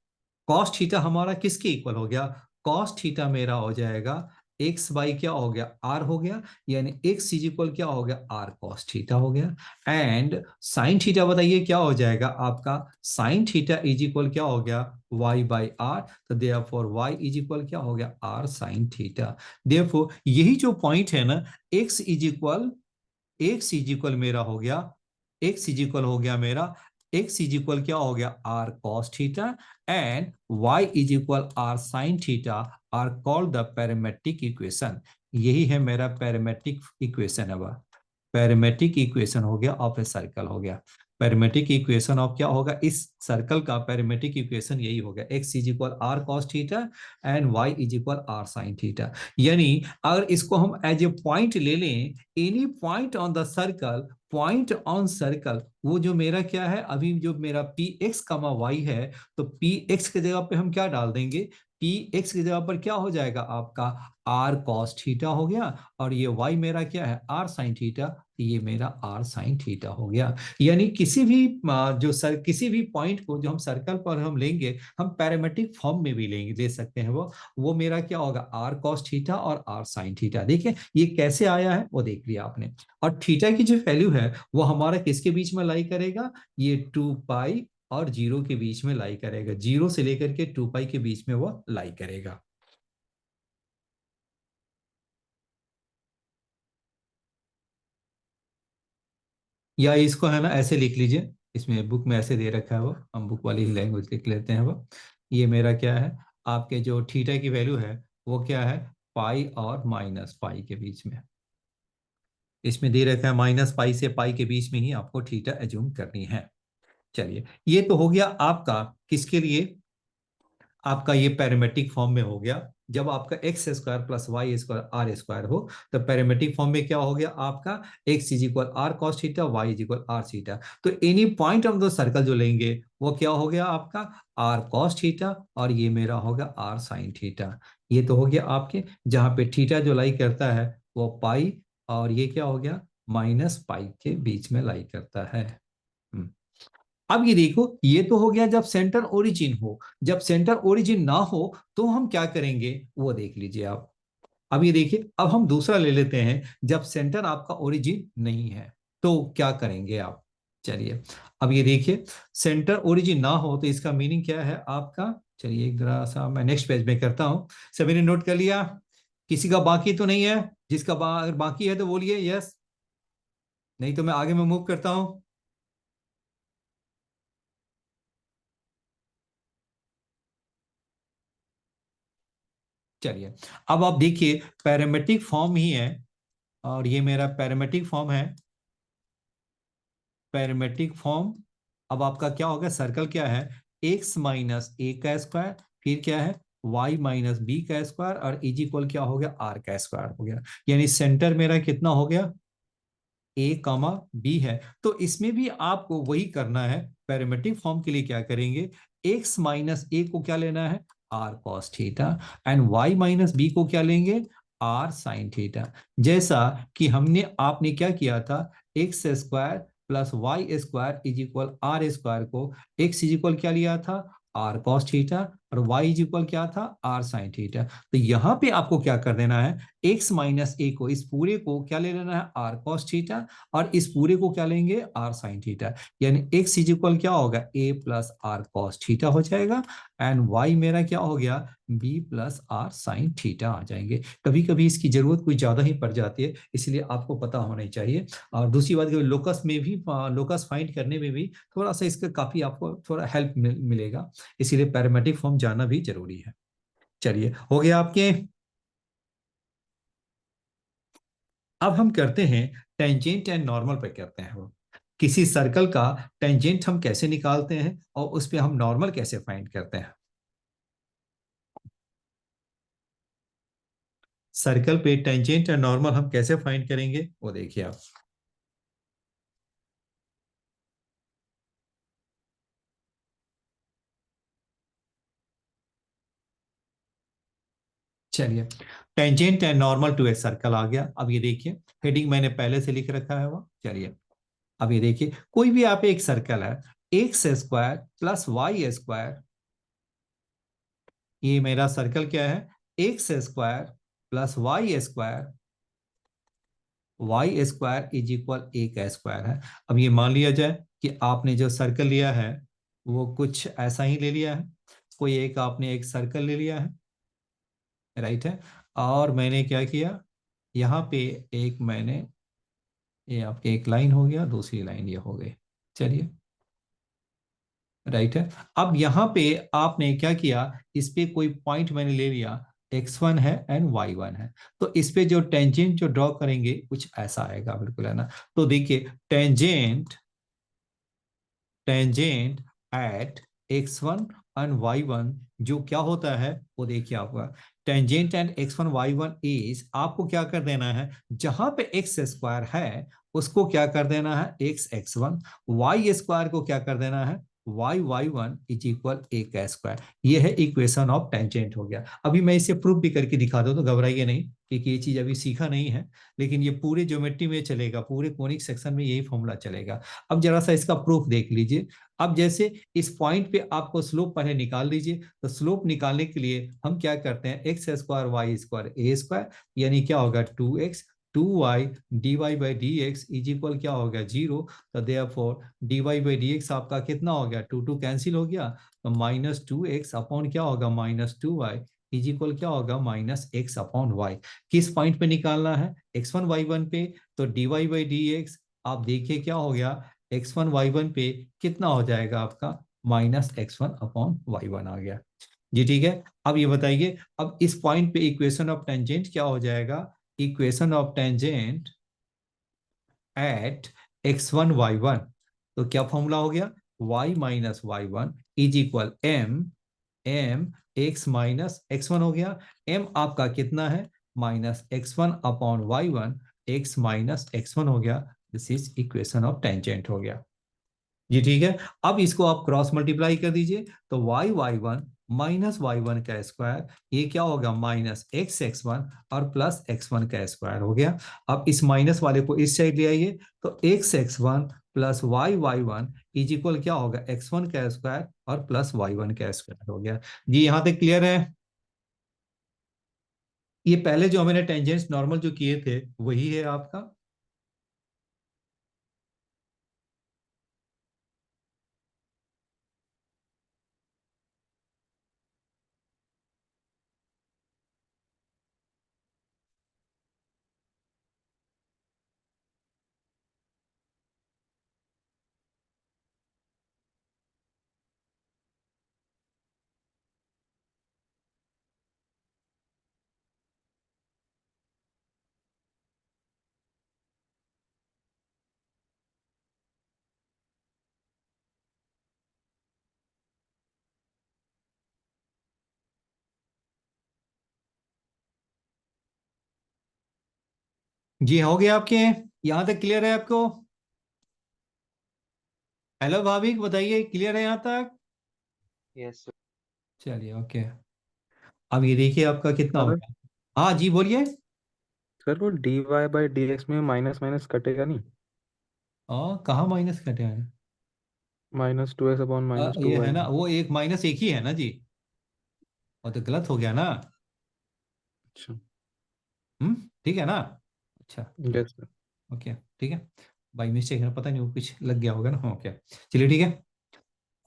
कॉस थीटा हमारा किसके इक्वल हो गया, कॉस थीटा मेरा हो जाएगा एक्स बाई क्या हो गया, आर हो गया, यानी एक्स इज इक्वल क्या हो गया, आर कॉस थीटा हो गया। एंड साइन थीटा बताइए क्या हो जाएगा आपका, साइन थीटा इज इक्वल क्या हो गया, वाई बाई आर, तो देयरफॉर वाई इज इक्वल क्या हो गया, आर साइन थीटा। देयरफॉर यही जो पॉइंट है ना, एक्स इज इक्वल मेरा हो गया, एक्स इज इक्वल हो गया मेरा, एक्स इज इक्वल क्या हो गया, R cos theta, and Y is equal R sine theta are called the parametric equation. यही है मेरा पैरामेट्रिक इक्वेशन। अब पैरामेट्रिक इक्वेशन हो गया ऑफ ए सर्कल हो गया। पैरामेट्रिक इक्वेशन ऑफ क्या होगा, इस सर्कल का पैरामेट्रिक इक्वेशन यही हो गया, X is equal R cos theta and Y is equal R sine theta. यानी अगर इसको हम एज ए पॉइंट ले लें, any point on the circle, point on circle, वो जो मेरा क्या है, अभी जो मेरा पी एक्स कमा वाई है, तो पी एक्स की जगह पे हम क्या डाल देंगे, पी एक्स की जगह पर क्या हो जाएगा आपका आर कॉस थीटा हो गया, और ये वाई मेरा क्या है, आर साइन थीटा, ये मेरा आर साइन थीटा हो गया। यानी किसी भी किसी भी पॉइंट को जो हम सर्कल पर हम लेंगे, हम पैरामेट्रिक फॉर्म में भी लेंगे, ले सकते हैं, वो मेरा क्या होगा, आर कॉस थीटा और आर साइन थीटा। देखिए ये कैसे आया है वो देख लिया आपने। और थीटा की जो वैल्यू है वो हमारा किसके बीच में लाई करेगा, ये 2 पाई और 0 के बीच में लाई करेगा, 0 से लेकर के 2 पाई के बीच में वो लाई करेगा। या इसको है ना ऐसे लिख लीजिए, इसमें बुक में ऐसे दे रखा है, वो हम बुक वाली लैंग्वेज लिख लेते हैं। वो ये मेरा क्या है, आपके जो थीटा की वैल्यू है वो क्या है, पाई और माइनस पाई के बीच में, इसमें दे रखा है माइनस पाई से पाई के बीच में ही आपको थीटा एज्यूम करनी है। चलिए ये तो हो गया आपका किसके लिए, आपका ये पैरामेट्रिक फॉर्म में हो गया। जब आपका X square plus Y square R square हो, तो पैरामेट्रिक फॉर्म में क्या हो गया आपका, X is equal R cos theta, Y is equal R theta. तो any point of the circle जो लेंगे वो क्या हो गया आपका, आर कॉस थीटा, और ये मेरा होगा आर साइन थीटा। ये तो हो गया आपके, जहां पे थीटा जो लाई करता है वो पाई, और ये क्या हो गया, माइनस पाई के बीच में लाई करता है। हम्म। अब ये देखो, ये तो हो गया जब सेंटर ओरिजिन हो, जब सेंटर ओरिजिन ना हो तो हम क्या करेंगे वो देख लीजिए आप। अब ये देखिए, अब हम दूसरा ले लेते हैं, जब सेंटर आपका ओरिजिन नहीं है तो क्या करेंगे आप। चलिए अब ये देखिए, सेंटर ओरिजिन ना हो तो इसका मीनिंग क्या है आपका, चलिए एक जरा सा मैं नेक्स्ट पेज में करता हूं। सभी ने नोट कर लिया, किसी का बाकी तो नहीं है, जिसका अगर बाकी है तो बोलिए यस, नहीं तो मैं आगे में मूव करता हूं। चलिए अब आप देखिए, पैरामेट्रिक फॉर्म ही है, और ये मेरा पैरामेट्रिक फॉर्म है, पैरामेट्रिक फॉर्म। अब आपका क्या होगा, सर्कल क्या है, एक्स माइनस ए का स्क्वायर, फिर क्या है वाई माइनस बी का स्क्वायर, और इज इक्वल क्या हो गया, आर का स्क्वायर हो गया। यानी सेंटर मेरा कितना हो गया, ए कॉमा बी है। तो इसमें भी आपको वही करना है, पैरामेट्रिक फॉर्म के लिए क्या करेंगे, एक्स माइनस ए को क्या लेना है, R cos theta, and Y minus B को क्या लेंगे, आर साइन थीटा। जैसा कि हमने आपने क्या किया था, X square plus Y square is equal R square को एक्स इज इक्वल क्या लिया था, आर कॉस थीटा, और वाई इज इक्वल क्या था, आर साइन थीटा। तो यहां पे आपको क्या कर देना है, एक्स माइनस ए को, इस पूरे को क्या ले लेना है, आर कॉस थीटा, और इस पूरे को क्या लेंगे, आर साइन थीटा। यानी एक्स इज इक्वल क्या होगा, A plus R cos theta हो जाएगा, एंड वाई मेरा क्या हो गया, B plus R sine theta आ जाएंगे। कभी कभी इसकी जरूरत कुछ ज्यादा ही पड़ जाती है, इसलिए आपको पता होना ही चाहिए। और दूसरी बात, लोकस में भी, लोकस फाइंड करने में भी थोड़ा सा इसका काफी आपको थोड़ा हेल्प मिलेगा, इसीलिए पैरामेट्रिक फॉर्म जानना भी जरूरी है। चलिए हो गया आपके। अब हम करते हैं टेंजेंट एंड नॉर्मल पे करते हैं वो। किसी सर्कल का टेंजेंट हम कैसे निकालते हैं और उस पे हम नॉर्मल कैसे फाइंड करते हैं। सर्कल पे टेंजेंट और नॉर्मल हम कैसे फाइंड करेंगे वो देखिए आप। चलिए, tangent and normal to a circle आ गया। अब ये देखिए, हेडिंग मैंने पहले से लिख रखा है वो। चलिए अब ये देखिए, कोई भी आप एक सर्कल है, X square plus Y square, ये मेरा सर्कल क्या है, X square plus Y square, Y square is equal A का स्क्वायर है। अब ये मान लिया जाए कि आपने जो सर्कल लिया है वो कुछ ऐसा ही ले लिया है, कोई एक आपने एक सर्कल ले लिया है, राइट है। और मैंने क्या किया, यहाँ पे एक मैंने, ये आपके एक लाइन हो गया, दूसरी लाइन ये हो गई। चलिए, राइट है। अब यहाँ पे आपने क्या किया, इस पे कोई पॉइंट मैंने ले लिया, x1 है एंड y1 है, तो इस पे जो टेंजेंट जो ड्रॉ करेंगे कुछ ऐसा आएगा, बिल्कुल है ना। तो देखिए, tangent tangent at x1 and y1 जो क्या होता है वो देखिए आपका, tangent and x1 y1 is, आपको क्या कर देना है, जहां पे x स्क्वायर है उसको क्या कर देना है x1, y स्क्वायर को क्या कर देना है y1 इज इक्वल a का स्क्वायर। ये है इक्वेशन ऑफ टेंजेंट हो गया। अभी मैं इसे प्रूफ भी करके दिखा दूं, तो घबराइए नहीं, क्योंकि ये चीज अभी सीखा नहीं है, लेकिन ये पूरे ज्योमेट्री में चलेगा, पूरे कोनिक सेक्शन में यही फॉर्मूला चलेगा। अब जरा सा इसका प्रूफ देख लीजिए। अब जैसे इस पॉइंट पे आपको स्लोप पहले निकाल लीजिए, तो स्लोप निकालने के लिए हम क्या करते हैं, x square Y square A square, यानी क्या होगा 2x 2y dy by D x is equal क्या हो गया 0। तो therefore dy by D x आपका कितना हो गया, 2 कैंसिल हो गया, तो -2x अपॉन क्या होगा -2y इज इक्वल क्या होगा -x अपॉन y। किस पॉइंट पे निकालना है, x1 y1 पे, तो dy बाई डी एक्स आप देखिए क्या हो गया, x1 y1 पे कितना हो जाएगा आपका -x1 अपॉन y1 आ गया जी। ठीक है, अब ये बताइए, अब इस पॉइंट पे इक्वेशन ऑफ टेंजेंट क्या हो जाएगा, equation of tangent at x1 y1, तो क्या फॉर्मूला हो गया, y minus y1 is equal m x minus x1 हो गया। m आपका कितना है -x1 upon y1, x minus x1 हो गया। This is equation of tangent हो गया जी। ठीक है, अब इसको आप क्रॉस मल्टीप्लाई कर दीजिए, तो y1 माइनस y1 का स्क्वायर, ये क्या होगा -x(x1) और प्लस x1 का स्क्वायर हो गया। अब इस माइनस वाले को इस साइड ले आइए, तो x(x1) plus y1 is equal क्या होगा x1 का स्क्वायर और प्लस y1 का स्क्वायर हो गया जी। यहां तक क्लियर है। ये पहले जो मैंने टेंजेंट्स नॉर्मल जो किए थे वही है आपका। जी हो गया आपके, यहां तक क्लियर है आपको। हेलो भाविक, बताइए क्लियर है यहाँ तक। Yes sir. चलिए ओके। अब ये देखिए आपका कितना हो सर गया। हाँ जी बोलिए। सर वो dy बाई डी एक्स में माइनस माइनस कटेगा नहीं, कहाँ माइनस कटे हैं, -2x अपॉन ये है -2y। ना, वो एक माइनस एक ही है ना जी, वो तो गलत हो गया ना। अच्छा। ठीक है ना। अच्छा यस सर। ओके, ठीक है, बाई मिस्टेक है, पता नहीं वो कुछ लग गया होगा ना। ओके चलिए ठीक है।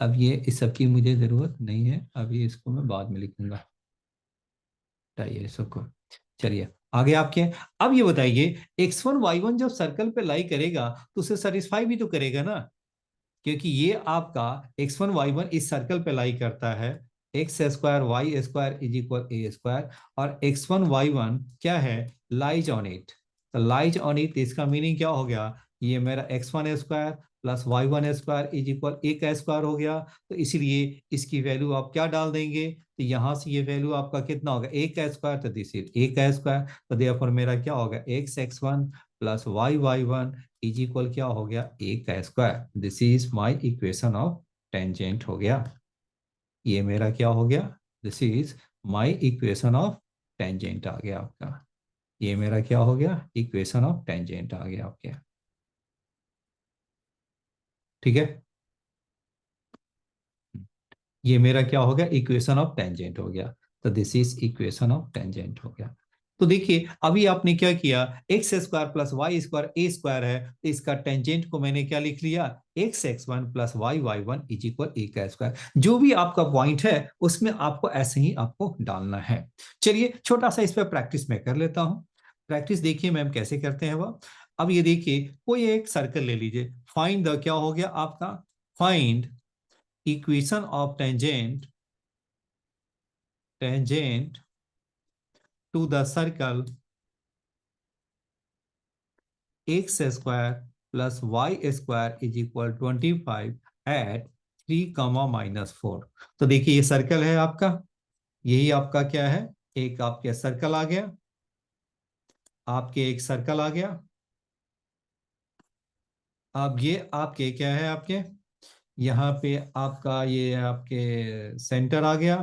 अब ये इस सब की मुझे जरूरत नहीं है, अब ये इसको मैं बाद में लिखूंगा, हटाइए सबको। चलिए आगे आपके, अब ये बताइए x1 y1 जब सर्कल पे लाई करेगा तो उसे सेटिस्फाई भी तो करेगा ना, क्योंकि ये आपका x1 y1 इस सर्कल पे लाई करता है, X square Y square is equal A square, और x1 y1 क्या है, लाइज ऑन इट। तो लाइज ऑन इट इसका मीनिंग क्या हो गया, ये मेरा x1 square plus y1 square is equal a का स्क्वायर हो गया। तो इसीलिए इसकी वैल्यू आप क्या डाल देंगे, तो यहाँ से ये वैल्यू आपका कितना होगा, a का स्क्वायर, तो दिस इज a का स्क्वायर। तो देयरफॉर मेरा क्या होगा, x(x1) plus y(y1) is equal क्या हो गया, a का square. This is my equation of tangent हो गया। ये मेरा क्या हो गया, this is my equation of tangent आ गया आपका। ये मेरा क्या हो गया, इक्वेशन ऑफ टेंजेंट आ गया आपके। ठीक है, ये मेरा क्या हो गया, इक्वेशन ऑफ टेंजेंट हो गया। तो this is equation of tangent हो गया। तो देखिए अभी आपने क्या किया, X square plus Y square A square है, तो इसका टेंजेंट को मैंने क्या लिख लिया, x(x1) plus y(y1) is equal A का स्क्वायर। जो भी आपका पॉइंट है उसमें आपको ऐसे ही आपको डालना है। चलिए छोटा सा इस पर प्रैक्टिस मैं कर लेता हूं। प्रैक्टिस देखिए मैम कैसे करते हैं वह। अब ये देखिए कोई एक सर्कल ले लीजिए, फाइंड द क्या हो गया आपका, find equation of tangent to the circle x square plus y square is equal 25 at 3, -4। तो देखिए ये सर्कल है आपका, यही आपका क्या है, एक आपके सर्कल आ गया, आपके एक सर्कल आ गया। अब ये आपके क्या है, आपके यहाँ पे आपका ये आपके सेंटर आ गया,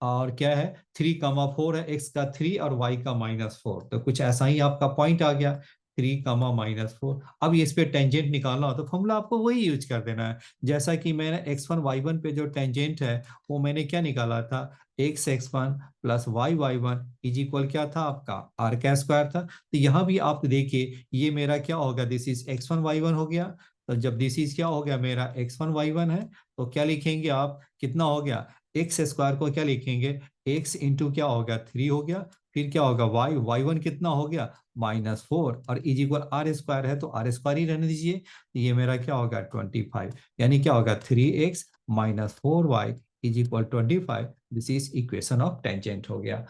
और क्या है 3, 4 है, x का 3 और y का -4, तो कुछ ऐसा ही आपका पॉइंट आ गया 3, -4। अब इस पे टेंजेंट निकालना हो तो फॉर्मूला आपको वही यूज कर देना है, जैसा कि मैंने x1 y1 पे जो टेंजेंट है वो मैंने क्या निकाला था, x(x1) plus y(y1) is equal क्या था आपका r का स्क्वायर था। तो यहाँ भी आप देखिए ये मेरा क्या होगा, दिस इज x1 y1 हो गया। तो जब दिस इज क्या हो गया मेरा x1 y1 है, तो क्या लिखेंगे आप, कितना हो गया, एक्स स्क्वायर को क्या लिखेंगे, एक्स इंटू क्या होगा 3 हो गया, फिर क्या होगा y(y1) कितना हो गया -4, और इज इक्वल आर स्क्वायर है तो आर स्क्वायर ही रहने दीजिए। तो ये मेरा क्या होगा 25, यानी क्या होगा 3x - 4y is equal 25। This is equation of tangent हो गया।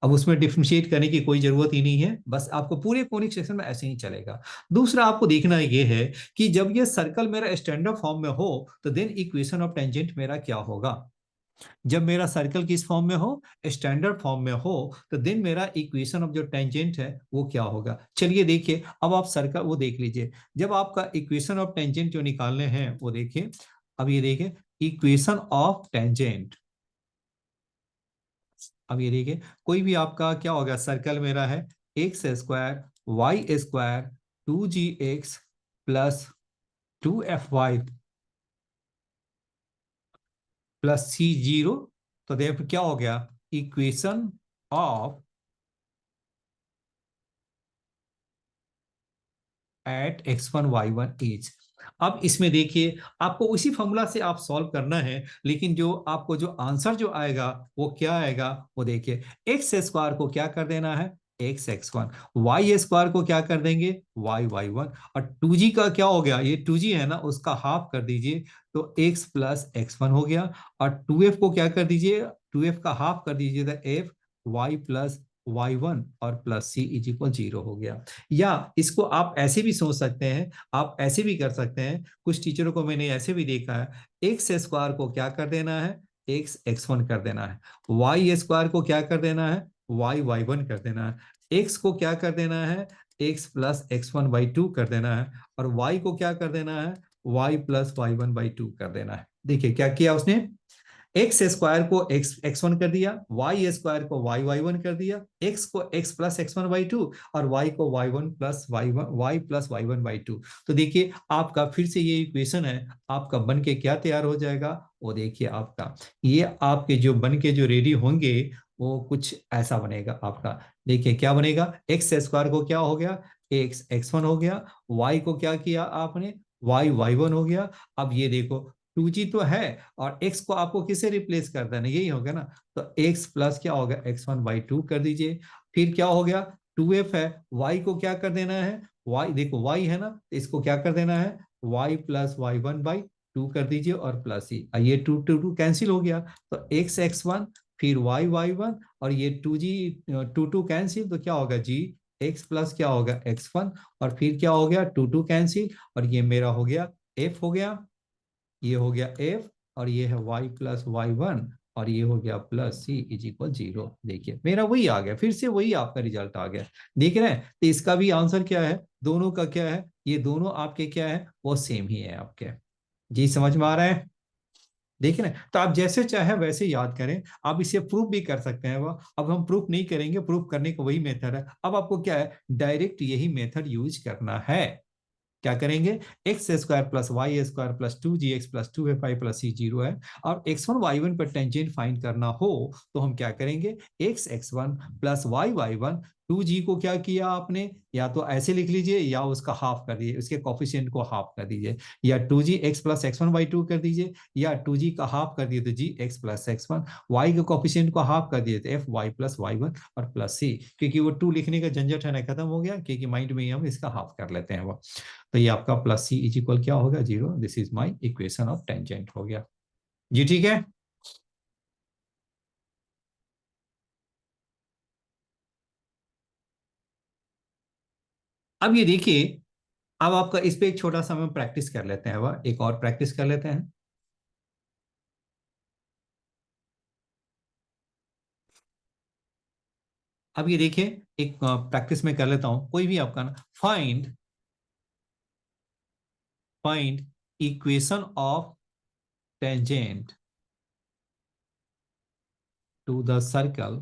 अब उसमें डिफरेंशिएट करने की कोई जरूरत ही नहीं है, बस आपको पूरे कोनिक सेक्शन में ऐसे ही चलेगा। दूसरा आपको देखना ये है कि जब ये सर्कल मेरा स्टैंडर्ड फॉर्म में हो तो देन इक्वेशन ऑफ टेंजेंट मेरा क्या होगा। जब मेरा सर्कल किस फॉर्म में हो, स्टैंडर्ड फॉर्म में हो, तो देन मेरा इक्वेशन ऑफ जो टेंजेंट है वो क्या होगा। चलिए देखिए अब आप सर्कल वो देख लीजिए, जब आपका इक्वेशन ऑफ टेंजेंट जो निकालने हैं वो देखिए। अब ये देखिए इक्वेशन ऑफ टेंजेंट, अब ये देखिए कोई भी आपका क्या होगा, सर्कल मेरा है X square Y square 2gx plus 2fy plus c0। तो देखो क्या हो गया, equation of eight x1 y1 is. अब इसमें देखिए आपको उसी फॉर्मूला से आप सॉल्व करना है, लेकिन जो आपको जो आंसर जो आएगा वो क्या आएगा, वो देखिए एक्स स्क्वायर को क्या कर देना है x(x1), वाई स्क्वायर को क्या कर देंगे y(y1), और 2g का क्या हो गया, ये 2g है ना, उसका हाफ कर दीजिए तो x प्लस x1 हो गया, और 2f को क्या कर दीजिए, 2f का हाफ कर दीजिए तो f y प्लस y1 और प्लस c इज इक्वल 0 हो गया। या इसको आप ऐसे भी सोच सकते हैं, आप ऐसे भी कर सकते हैं, कुछ टीचरों को मैंने ऐसे भी देखा है, एक्स स्क्वायर को क्या कर देना है, एक्स x1 कर देना है, वाई स्क्वायर को क्या कर देना है, वाई y1 कर देना है, एक्स को क्या कर देना है, एक्स प्लस x1/2 कर देना है, और y को क्या कर देना है, y प्लस y1/2 कर देना है। देखिए क्या किया उसने, एक्स स्क्वायर को x1 कर दिया, वाई स्क्वायर को y(y1) कर दिया, x को x प्लस x1/2 और y को y1 plus y plus y1/2। तो देखिए आपका फिर से ये इक्वेशन है आपका बन के क्या तैयार हो जाएगा, वो देखिए आपका ये आपके जो बन के जो रेडी होंगे वो कुछ ऐसा बनेगा आपका। देखिए क्या बनेगा, एक्स स्क्वायर को क्या हो गया, एक्स x1 हो गया, y को क्या किया आपने, y(y1) हो गया। अब ये देखो 2g तो है और x को आपको किसे रिप्लेस कर देना, यही होगा ना, तो x प्लस क्या होगा x1/2 कर दीजिए। फिर क्या हो गया 2f है, y को क्या कर देना है, y देखो y है ना, तो इसको क्या कर देना है y प्लस y1/2 कर दीजिए और प्लस ही ये 2 कैंसिल हो गया, तो x(x1) फिर y(y1) और ये 2g 2 कैंसिल, तो क्या होगा g x प्लस क्या होगा x1, और फिर क्या हो गया 2 कैंसिल, और ये मेरा हो गया f हो गया, ये हो गया f, और ये है y प्लस y1, और ये हो गया प्लस c इज इक्वल 0। देखिए मेरा वही आ गया, फिर से वही आपका रिजल्ट आ गया। देख रहे हैं, तो इसका भी आंसर क्या है, दोनों का क्या है, ये दोनों आपके क्या है, वो सेम ही है आपके। जी समझ में आ रहा है? देखिए ना, तो आप जैसे चाहे वैसे याद करें, आप इसे प्रूफ भी कर सकते हैं। वह अब हम प्रूफ नहीं करेंगे, प्रूफ करने का वही मेथड है। अब आपको क्या है, डायरेक्ट यही मेथड यूज करना है। क्या करेंगे, X square plus Y square plus 2gx plus 2fy plus c 0 है, और x1 y1 पर टेंजेंट फाइंड करना हो तो हम क्या करेंगे, x1 प्लस y1, 2g को क्या किया आपने, या तो ऐसे लिख लीजिए या उसका हाफ कर दीजिए, उसके कोफिशिएंट को हाफ कर दीजिए, या 2g x plus x1 y2 कर दीजिए, या 2g का हाफ कर दिए तो g x plus x1, y के कोफिशिएंट को हाफ कर दिए तो f y प्लस y1 और प्लस c, क्योंकि वो 2 लिखने का झंझट है ना, खत्म हो गया, क्योंकि माइंड में ही हम इसका हाफ कर लेते हैं वो। तो ये आपका प्लस सी इज इक्वल क्या होगा 0। This is my equation of tangent हो गया जी। ठीक है, अब ये देखिए, अब आपका इस पे एक छोटा सा हम प्रैक्टिस कर लेते हैं, वह एक और प्रैक्टिस कर लेते हैं। अब ये देखिए, एक प्रैक्टिस में कर लेता हूं, कोई भी आपका ना, find equation of tangent to the circle,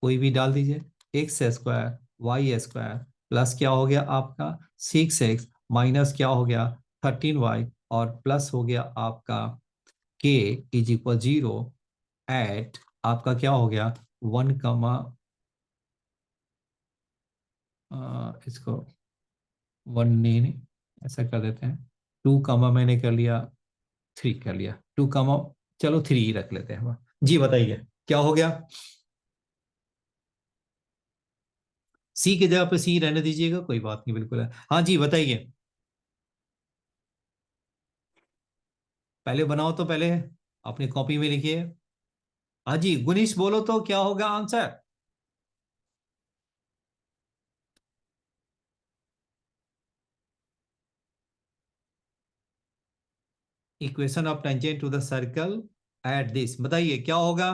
कोई भी डाल दीजिए, X square Y square plus क्या हो गया आपका 6x माइनस क्या हो गया 13y, और प्लस हो गया आपका k इज इक्वल 0 एट आपका क्या हो गया 1 कमा, इसको 1 नहीं, ऐसा कर देते हैं, 2 कमा मैंने कर लिया 3 कर लिया, 2 कमा, चलो 3 ही रख लेते हैं। जी बताइए क्या हो गया, सी की जगह पे सी रहने दीजिएगा, कोई बात नहीं, बिल्कुल है। हाँ जी बताइए, पहले बनाओ तो पहले अपनी कॉपी में लिखिए। हाँ जी गुनीश बोलो तो क्या होगा answer. Equation of tangent to the circle at this, बताइए क्या होगा।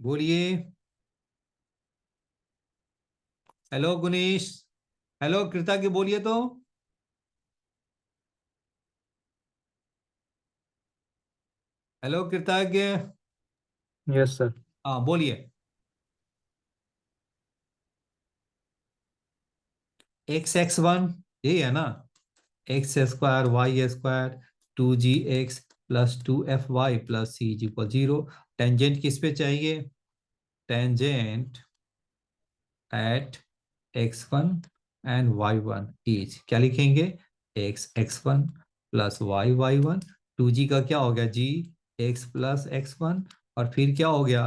बोलिए, हेलो गुनीश, हेलो कृतज्ञ बोलिए तो, हेलो कृतज्ञ, यस सर। हाँ बोलिए। x(x1) यही है ना, X square Y square 2gx plus 2fy plus c is equal 0। Tangent किस पे चाहिए, tangent at x1 and y1 is, क्या लिखेंगे, x(x1) प्लस y(y1), 2g का क्या हो गया g x प्लस x1, और फिर क्या हो गया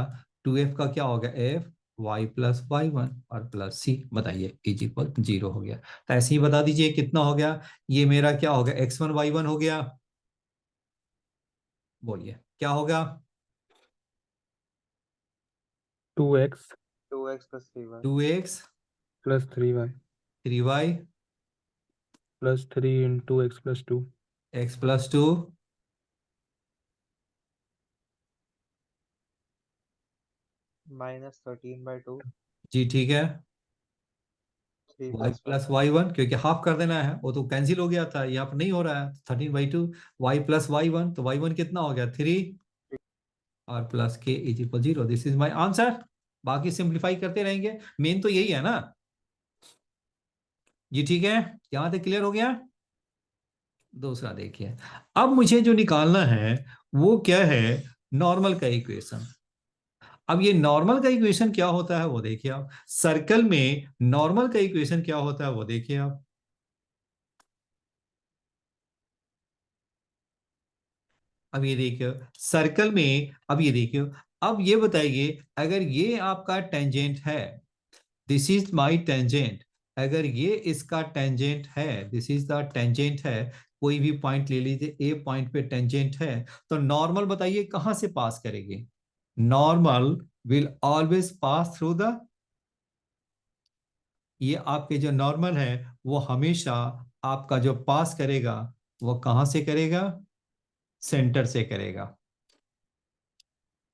2f का क्या हो गया f y प्लस y1 और प्लस c, बताइए इज इक्वल 0 हो गया। तो ऐसे ही बता दीजिए कितना हो गया, ये मेरा क्या हो गया x1 y1 हो गया, बोलिए क्या होगा, 2x 2x plus 3y 2x plus 3y 3y plus 3 into x plus 2 x plus 2, minus 13/2 जी ठीक है, 3 y plus 1 प्लस y1, क्योंकि हाफ कर देना है, वो तो कैंसिल हो गया था, यहाँ पर नहीं हो रहा है, 13/2 y प्लस y1, तो y1 कितना हो गया 3, और plus k is equal 0। This is my answer. बाकी सिंप्लीफाई करते रहेंगे, मेन तो यही है ना जी। ठीक है, यहाँ तक क्लियर हो गया। दूसरा देखिए, अब मुझे जो निकालना है वो क्या है, नॉर्मल का इक्वेशन। अब ये नॉर्मल का इक्वेशन क्या होता है वो देखिए आप, सर्कल में नॉर्मल का इक्वेशन क्या होता है वो देखिए आप। अब ये देखिए सर्कल में, अब ये देखिए, अब ये बताइए अगर ये आपका टेंजेंट है, दिस इज माई टेंजेंट, अगर ये इसका टेंजेंट है, दिस इज द टेंजेंट है, कोई भी पॉइंट ले लीजिए, ए पॉइंट पे टेंजेंट है तो नॉर्मल बताइए कहां से पास करेगी? Normal will always pass through the, ये आपके जो नॉर्मल है वो हमेशा आपका जो पास करेगा वो कहां से करेगा? सेंटर से करेगा।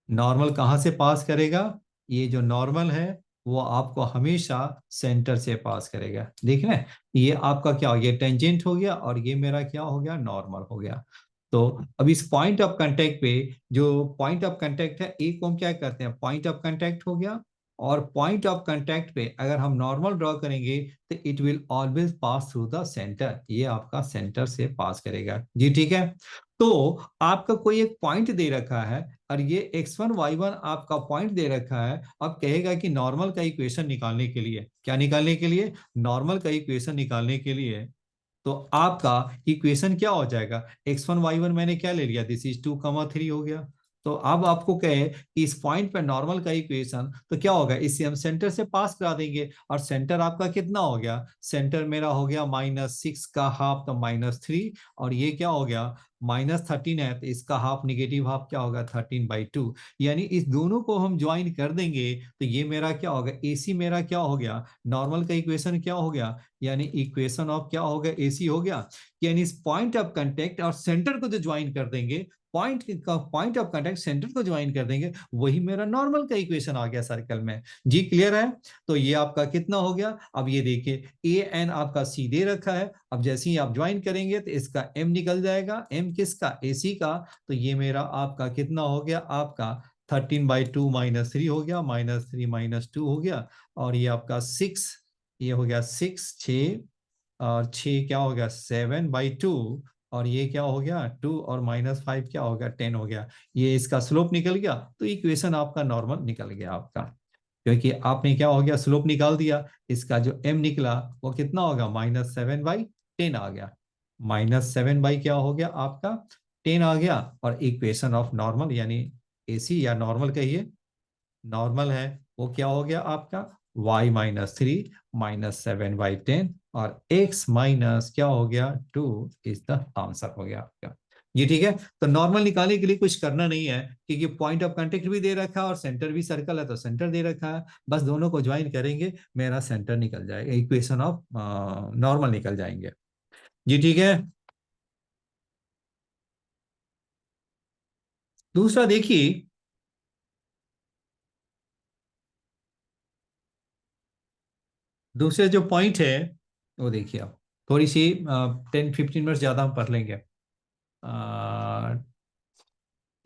नॉर्मल कहां से पास करेगा? ये जो नॉर्मल है वो आपको हमेशा सेंटर से पास करेगा। देख रहे हैं, ये आपका क्या हो गया? टेंजेंट हो गया, और ये मेरा क्या हो गया? नॉर्मल हो गया। तो अब इस पॉइंट ऑफ कांटेक्ट पे, जो पॉइंट ऑफ कांटेक्ट है, एक को हम क्या करते हैं? पॉइंट ऑफ कांटेक्ट हो गया। और पॉइंट ऑफ कांटेक्ट पे अगर हम नॉर्मल ड्रॉ करेंगे तो it will always pass through the centre, ये आपका सेंटर से पास करेगा जी। ठीक है, तो आपका कोई एक पॉइंट दे रखा है और ये x1 y1 आपका पॉइंट दे रखा है। अब कहेगा कि नॉर्मल का इक्वेशन निकालने के लिए, क्या निकालने के लिए? नॉर्मल का इक्वेशन निकालने के लिए तो आपका इक्वेशन क्या हो जाएगा? x1 y1 मैंने क्या ले लिया? दिस इज 2,3 हो गया। तो अब आपको कहे कि इस पॉइंट पे नॉर्मल का इक्वेशन तो क्या होगा? इससे हम सेंटर से पास करा देंगे, और सेंटर आपका कितना हो गया? सेंटर मेरा हो गया -6 का हाफ तो -3, और ये क्या हो गया? -13 है तो इसका हाफ, निगेटिव हाफ क्या होगा? 13/2। यानी इस दोनों को हम ज्वाइन कर देंगे तो ये मेरा क्या होगा? एसी मेरा क्या हो गया? नॉर्मल का इक्वेशन क्या हो गया? यानी इक्वेशन ऑफ क्या हो गया? एसी हो गया। यानी इस पॉइंट ऑफ कांटेक्ट और सेंटर को जो ज्वाइन कर देंगे, पॉइंट ऑफ कांटेक्ट सेंटर को ज्वाइन कर देंगे, वही मेरा नॉर्मल का इक्वेशन आ गया सर्कल में जी। क्लियर है? तो ये आपका कितना हो गया? अब ये देखिए, ए एन आपका सी दे रखा है, अब जैसे ही आप ज्वाइन करेंगे तो इसका एम निकल जाएगा। एम किसका? एसी का। तो ये मेरा आपका कितना हो गया? आपका 13/2 -3 हो गया, -3 -2 हो गया, और ये आपका 6, ये हो गया 6 6, और 6 क्या हो गया? 7/2, और ये क्या हो गया? 2, और -5 क्या हो गया? 10 हो गया। ये इसका स्लोप निकल गया, तो इक्वेशन आपका नॉर्मल निकल गया आपका, क्योंकि आपने क्या हो गया? स्लोप निकाल दिया। इसका जो m निकला वो कितना होगा? -7/10 आ गया। -7 बाई क्या हो गया? आपका 10 आ गया। और इक्वेशन ऑफ नॉर्मल यानी एसी या नॉर्मल कहिए, नॉर्मल है वो क्या हो गया आपका? y-3 -7/10, और x माइनस क्या हो गया? 2 इज द आंसर हो गया आपका। ये ठीक है। तो नॉर्मल निकालने के लिए कुछ करना नहीं है, क्योंकि पॉइंट ऑफ कांटेक्ट भी दे रखा है और सेंटर भी सर्कल है तो सेंटर दे रखा है। बस दोनों को ज्वाइन करेंगे, मेरा सेंटर निकल जाएगा, इक्वेशन ऑफ नॉर्मल निकल जाएंगे जी। ठीक है, दूसरा देखिए, दूसरे जो पॉइंट है वो देखिए आप, थोड़ी सी 10-15 मिनट ज्यादा हम पढ़ लेंगे,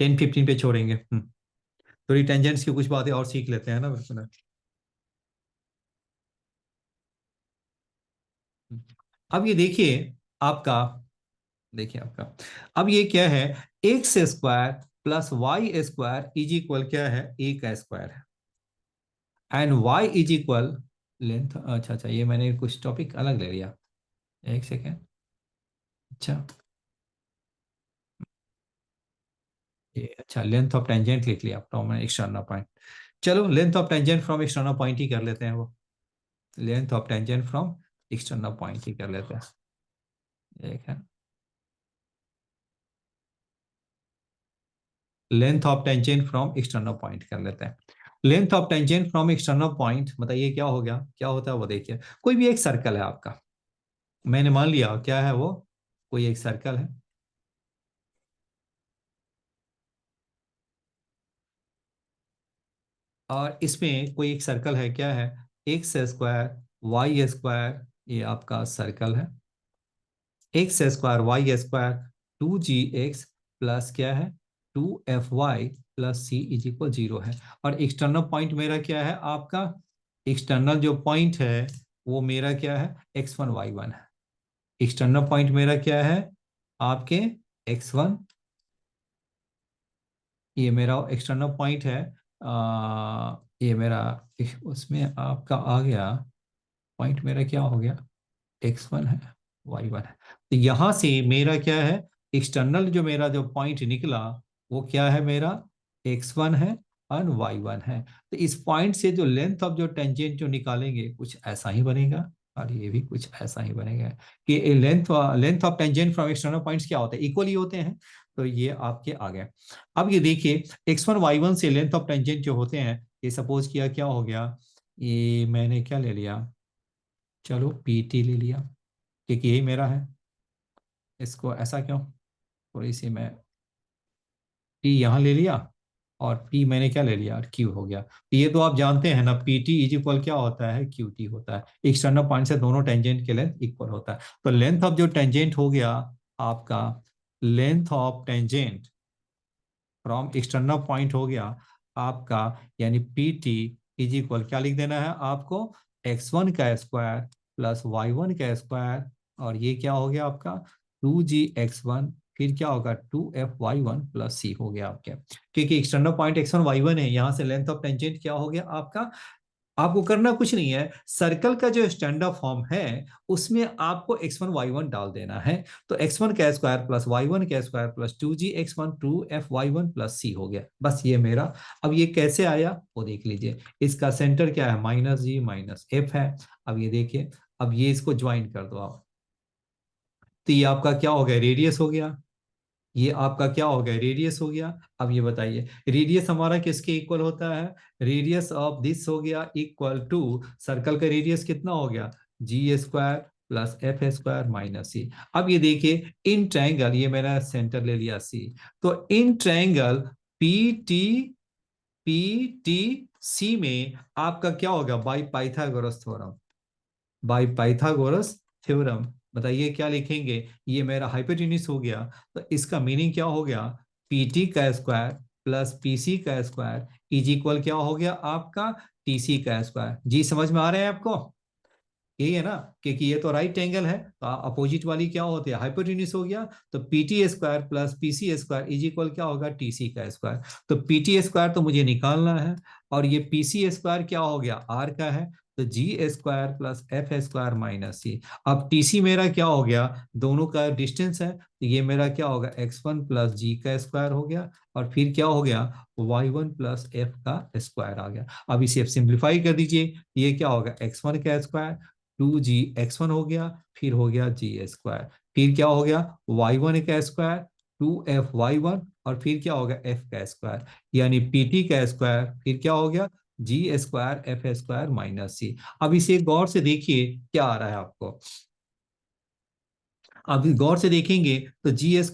10-15 पे छोड़ेंगे। थोड़ी टेंजेंट्स की कुछ बातें और सीख लेते हैं ना बिल्कुल। अब ये देखिए आपका, देखिए आपका, अब ये क्या है? x² plus y² is equal क्या है? a का स्क्वायर है, and y is equal length. अच्छा अच्छा, ये मैंने कुछ टॉपिक अलग ले लिया, एक सेकेंड। अच्छा, ये अच्छा, लेंथ ऑफ टेंजेंट लिख लिया फ्रॉम एक्सटर्नल पॉइंट। चलो, length of tangent from external point ही कर लेते हैं, वो length of tangent from external point ही कर लेते हैं। एक है length of tangent from external point कर लेते हैं। Length of tangent from external point बताइए क्या हो गया? क्या होता है वो देखिए। कोई भी एक सर्कल है आपका, मैंने मान लिया क्या है वो? कोई एक सर्कल है, और इसमें कोई एक सर्कल है, क्या है? x² ये आपका सर्कल है। x² y², 2gx प्लस क्या है? 2fy plus c is equal 0 है। और एक्सटर्नल पॉइंट मेरा क्या है आपका? एक्सटर्नल जो पॉइंट है वो मेरा क्या है? x1 y1 है। एक्सटर्नल पॉइंट मेरा क्या है आपके? x1, ये मेरा एक्सटर्नल पॉइंट है। ये मेरा उसमें आपका आ गया पॉइंट, मेरा क्या हो गया? x1 है, y1 है। तो यहां से मेरा क्या है? एक्सटर्नल जो मेरा जो पॉइंट निकला वो क्या है मेरा? x1 है और y1 है। तो इस पॉइंट से जो लेंथ ऑफ जो टेंजेंट जो निकालेंगे कुछ ऐसा ही बनेगा। और ये भी कुछ ऐसा ही बनेगा कि length of tangent from external points क्या होते हैं, इक्वल ही होते हैं। तो ये आपके आ गए। अब ये देखिए x1 y1 से लेंथ ऑफ टेंजेंट जो होते हैं, ये सपोज किया क्या हो गया, ये मैंने क्या ले लिया, चलो PT ले लिया क्योंकि यही मेरा है। इसको ऐसा क्यों, थोड़ी सी मैं P यहाँ ले लिया और P मैंने क्या ले लिया, Q हो गया। ये तो आप जानते हैं ना, PT इज इक्वल क्या होता है, QT होता है। एक्सटर्नल पॉइंट से दोनों टेंजेंट के लेंथ इक्वल होता है। तो लेंथ ऑफ जो टेंजेंट हो गया आपका, length of tangent from external point हो गया आपका, यानी PT इज इक्वल क्या लिख देना है आपको, x1 का स्क्वायर प्लस y1 का स्क्वायर, और ये क्या हो गया आपका 2gx1, फिर क्या होगा 2f(y1) प्लस c हो गया आपके, क्योंकि एक्सटर्नल पॉइंट x1 y1 है। यहां से लेंथ ऑफ टेंजेंट क्या हो गया आपका, आपको करना कुछ नहीं है, सर्कल का जो स्टैंडर्ड फॉर्म है उसमें आपको x1 y1 डाल देना है। तो x1 का स्क्वायर प्लस y1 का square plus 2gx1 2f(y1) plus c हो गया, बस ये मेरा। अब ये कैसे आया वो देख लीजिए, इसका सेंटर क्या है, -g-f है। अब ये देखिए, अब ये इसको ज्वाइन कर दो आप, तो ये आपका क्या हो गया, रेडियस हो गया। ये आपका क्या हो गया, रेडियस हो गया। अब ये बताइए रेडियस हमारा किसके इक्वल होता है, रेडियस ऑफ दिस हो गया इक्वल टू, सर्कल का रेडियस कितना हो गया, g² plus f² minus c। अब ये देखिए इन ट्रायंगल, ये मैंने सेंटर ले लिया c, तो इन ट्रायंगल PTC में आपका क्या होगा, by Pythagoras theorem, by Pythagoras theorem. बताइए क्या लिखेंगे, ये मेरा हाइपोटेन्यूस हो गया, तो इसका मीनिंग क्या हो गया, PT का स्क्वायर प्लस PC का स्क्वायर इज इक्वल क्या हो गया आपका, TC का स्क्वायर। जी समझ में आ रहे हैं आपको, यही है ना, क्योंकि ये तो राइट एंगल है, तो अपोजिट वाली क्या होती है, हाइपोटेन्यूस हो गया। तो PT² plus PC square is equal क्या होगा, TC का स्क्वायर। तो PT² तो मुझे निकालना है, और ये PC² क्या हो गया, R का है, तो G² plus F² minus C। अब TC मेरा क्या हो गया, दोनों का डिस्टेंस है, तो ये मेरा क्या होगा, x1 प्लस G का स्क्वायर हो गया, और फिर क्या हो गया, y1 प्लस F का स्क्वायर आ गया। अब इसे सिंप्लीफाई कर दीजिए, ये क्या होगा, x1 का स्क्वायर 2gx1 हो गया, फिर हो गया g², फिर क्या हो गया, y1 का स्क्वायर 2f(y1), और फिर क्या होगा, f का स्क्वायर, यानी PT का स्क्वायर, फिर क्या हो गया, g² f² माइनस c। अब इसे गौर से देखिए क्या आ रहा है आपको, अब गौर से देखेंगे तो g²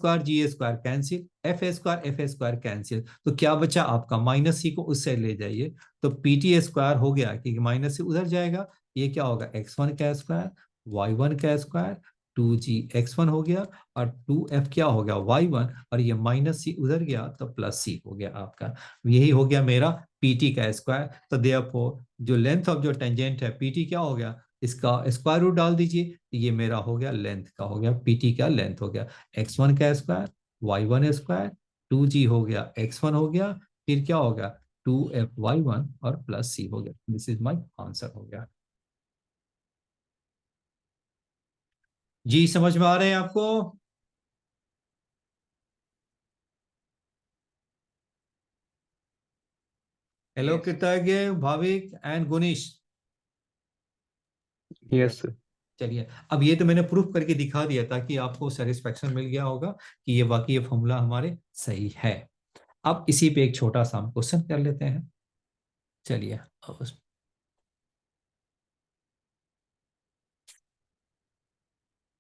कैंसिल, f² कैंसिल, तो क्या बचा आपका, माइनस c को उस साइड ले जाइए, तो PT² हो गया, क्योंकि माइनस से उधर जाएगा, ये क्या होगा, x1 का स्क्वायर y1 का स्क्वायर 2gx1 हो गया, और 2f क्या हो गया, y1, और ये माइनस c उधर गया तो प्लस c हो गया आपका। यही हो गया मेरा PT का स्क्वायर। तो देयरफॉर जो लेंथ ऑफ जो टेंजेंट है PT क्या हो गया, इसका स्क्वायर रूट डाल दीजिए, ये मेरा हो गया लेंथ का, हो गया PT का लेंथ हो गया, x1 का स्क्वायर y1 स्क्वायर 2g हो गया, x1 हो गया, फिर क्या होगा 2f(y1) और प्लस c हो गया। दिस इज माय आंसर हो गया। जी समझ में आ रहे हैं आपको, hello Yes. Kritagya, Bhavik and Gunish. Yes sir. चलिए, अब ये तो मैंने प्रूफ करके दिखा दिया ताकि आपको सेटिस्फेक्शन मिल गया होगा कि ये वाकई ये फॉर्मूला हमारे सही है। अब इसी पे एक छोटा सा हम क्वेश्चन कर लेते हैं। चलिए,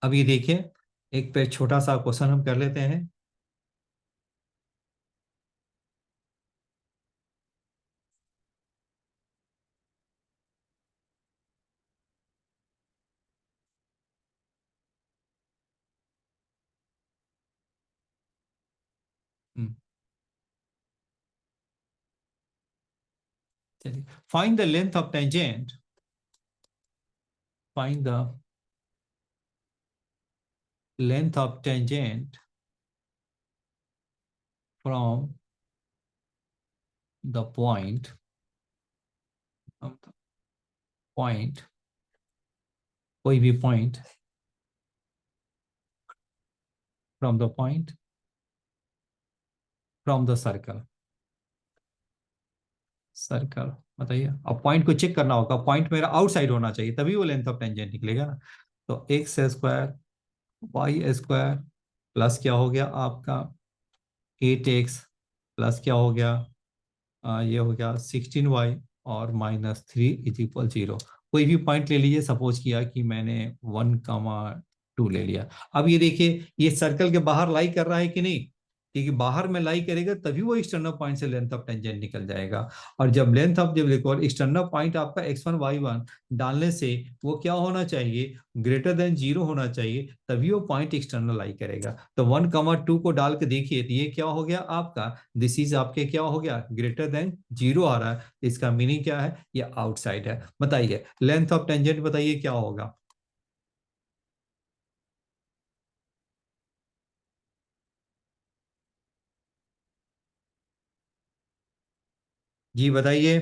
अब ये देखिए, एक पे छोटा सा क्वेश्चन हम कर लेते हैं। चलिए, find the length of tangent, find the length of tangent from the point, point कोई भी point, from the point, from the circle, circle, बताइए। अब पॉइंट को चेक करना होगा, पॉइंट मेरा आउटसाइड होना चाहिए तभी वो लेंथ ऑफ टेंजेंट निकलेगा ना। तो X square Y square plus क्या हो गया आपका 8x प्लस क्या हो गया ये हो गया 16y और -3 = 0। कोई भी पॉइंट ले लीजिए, सपोज किया कि मैंने 1, 2 ले लिया। अब ये देखिए ये सर्कल के बाहर लाई कर रहा है कि नहीं, क्योंकि बाहर में लाई करेगा तभी वो एक्सटर्नल पॉइंट से लेंथ ऑफ टेंजेंट निकल जाएगा। और जब देखो एक्सटर्नल पॉइंट आपका x1 y1 डालने से वो क्या होना चाहिए, >0 होना चाहिए, तभी वो पॉइंट एक्सटर्नल लाई करेगा। तो 1, 2 को डाल के देखिए तो ये क्या हो गया आपका, दिस इज आपके क्या हो गया >0 आ रहा है। इसका मीनिंग क्या है, ये आउटसाइड है। बताइए लेंथ ऑफ टेंजेंट बताइए क्या होगा। जी बताइए।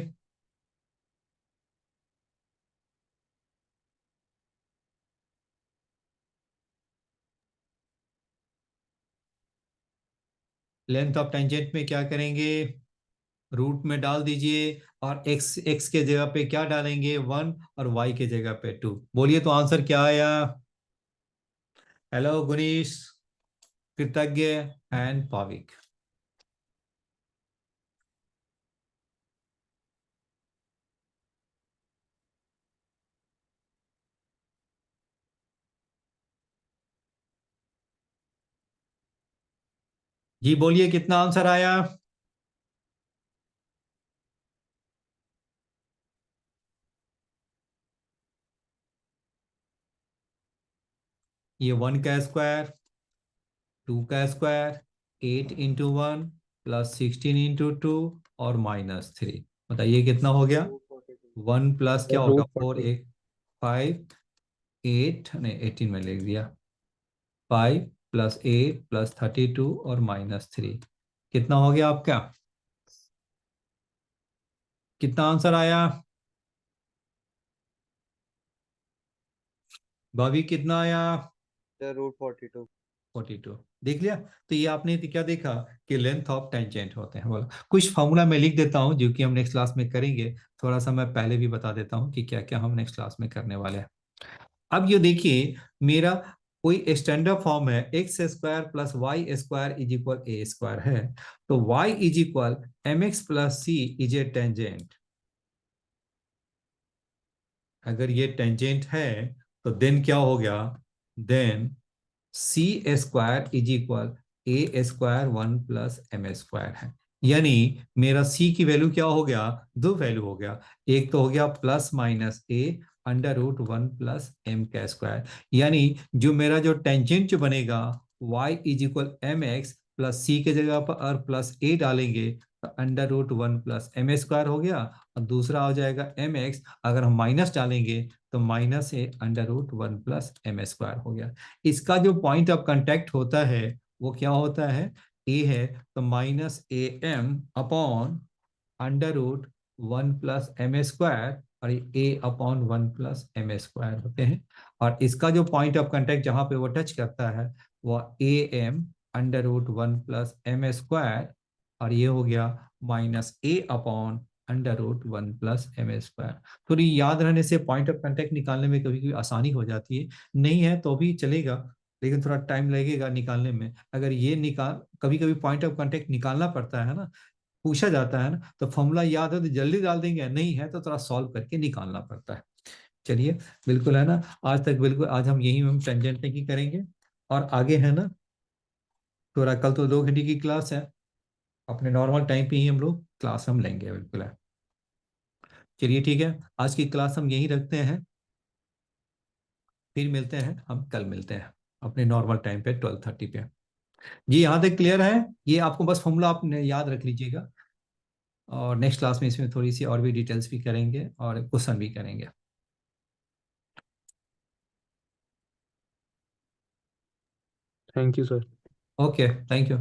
लेंथ ऑफ टेंजेंट में क्या करेंगे, रूट में डाल दीजिए और x x के जगह पे क्या डालेंगे 1 और y के जगह पे 2। बोलिए तो आंसर क्या आया। हेलो गुनीश, कृतज्ञ एंड पाविक। जी बोलिए कितना आंसर आया। ये 1 का स्क्वायर, 2 का स्क्वायर, 8 × 1 प्लस 16 × 2 और -3। बताइए कितना हो गया। 1 प्लस क्या होगा रूट 4 40। 8 5 8 नहीं 18 में लिख दिया। 5 + 8 + 32 और -3 कितना हो गया आपका, कितना आंसर आया। भाभी कितना आया। √42। 42 देख लिया। तो ये आपने क्या देखा कि लेंथ ऑफ टेंजेंट होते हैं। बोला कुछ फॉर्मूला मैं लिख देता हूं जो कि हम नेक्स्ट क्लास में करेंगे। थोड़ा सा मैं पहले भी बता देता हूं कि क्या क्या हम नेक्स्ट क्लास में करने वाले हैं। अब ये देखिए मेरा कोई स्टैंडर्ड फॉर्म है x² + y² = a² है। तो y = mx + c is a tangent. अगर ये टेंजेंट है तो देन क्या हो गया, देन c² = a² 1 + m² है। यानी मेरा c की वैल्यू क्या हो गया, दो वैल्यू हो गया। एक तो हो गया +-a√1 + m²। यानी जो मेरा जो टेंजेंट जो बनेगा y = mx + c के जगह पर और +a डालेंगे तो √1 + m² हो गया। और दूसरा हो जाएगा mx, अगर हम माइनस डालेंगे तो -a√1 + m² हो गया। इसका जो पॉइंट ऑफ कांटेक्ट होता है वो क्या होता है, ए है तो -am/√1 + m² और a/1 + m² होते हैं। और इसका जो पॉइंट ऑफ कांटेक्ट जहां पे वो टच करता है वो am/√1 + m² और ये हो गया -a/√1 + m²। थोड़ी याद रहने से पॉइंट ऑफ कांटेक्ट निकालने में कभी कभी आसानी हो जाती है, नहीं है तो भी चलेगा लेकिन थोड़ा टाइम लगेगा निकालने में। अगर ये निकाल कभी कभी पॉइंट ऑफ कांटेक्ट निकालना पड़ता है ना, पूछा जाता है ना, तो फॉर्मूला याद है तो जल्दी डाल देंगे, नहीं है तो थोड़ा सॉल्व करके निकालना पड़ता है। चलिए बिल्कुल है ना, आज तक बिल्कुल आज हम यही हम टेंजेंट की करेंगे। और आगे है ना थोड़ा, कल तो 2 घंटे की क्लास है, अपने नॉर्मल टाइम पे ही हम लोग क्लास हम लेंगे, बिल्कुल है। चलिए ठीक है, आज की क्लास हम यही रखते हैं, फिर मिलते हैं, हम कल मिलते हैं अपने नॉर्मल टाइम पे 12:30 पे। जी यहाँ तक क्लियर है, ये आपको बस फॉर्मूला आप याद रख लीजिएगा। और नेक्स्ट क्लास में इसमें थोड़ी सी और भी डिटेल्स भी करेंगे और क्वेश्चन भी करेंगे। Thank you sir. Okay thank you.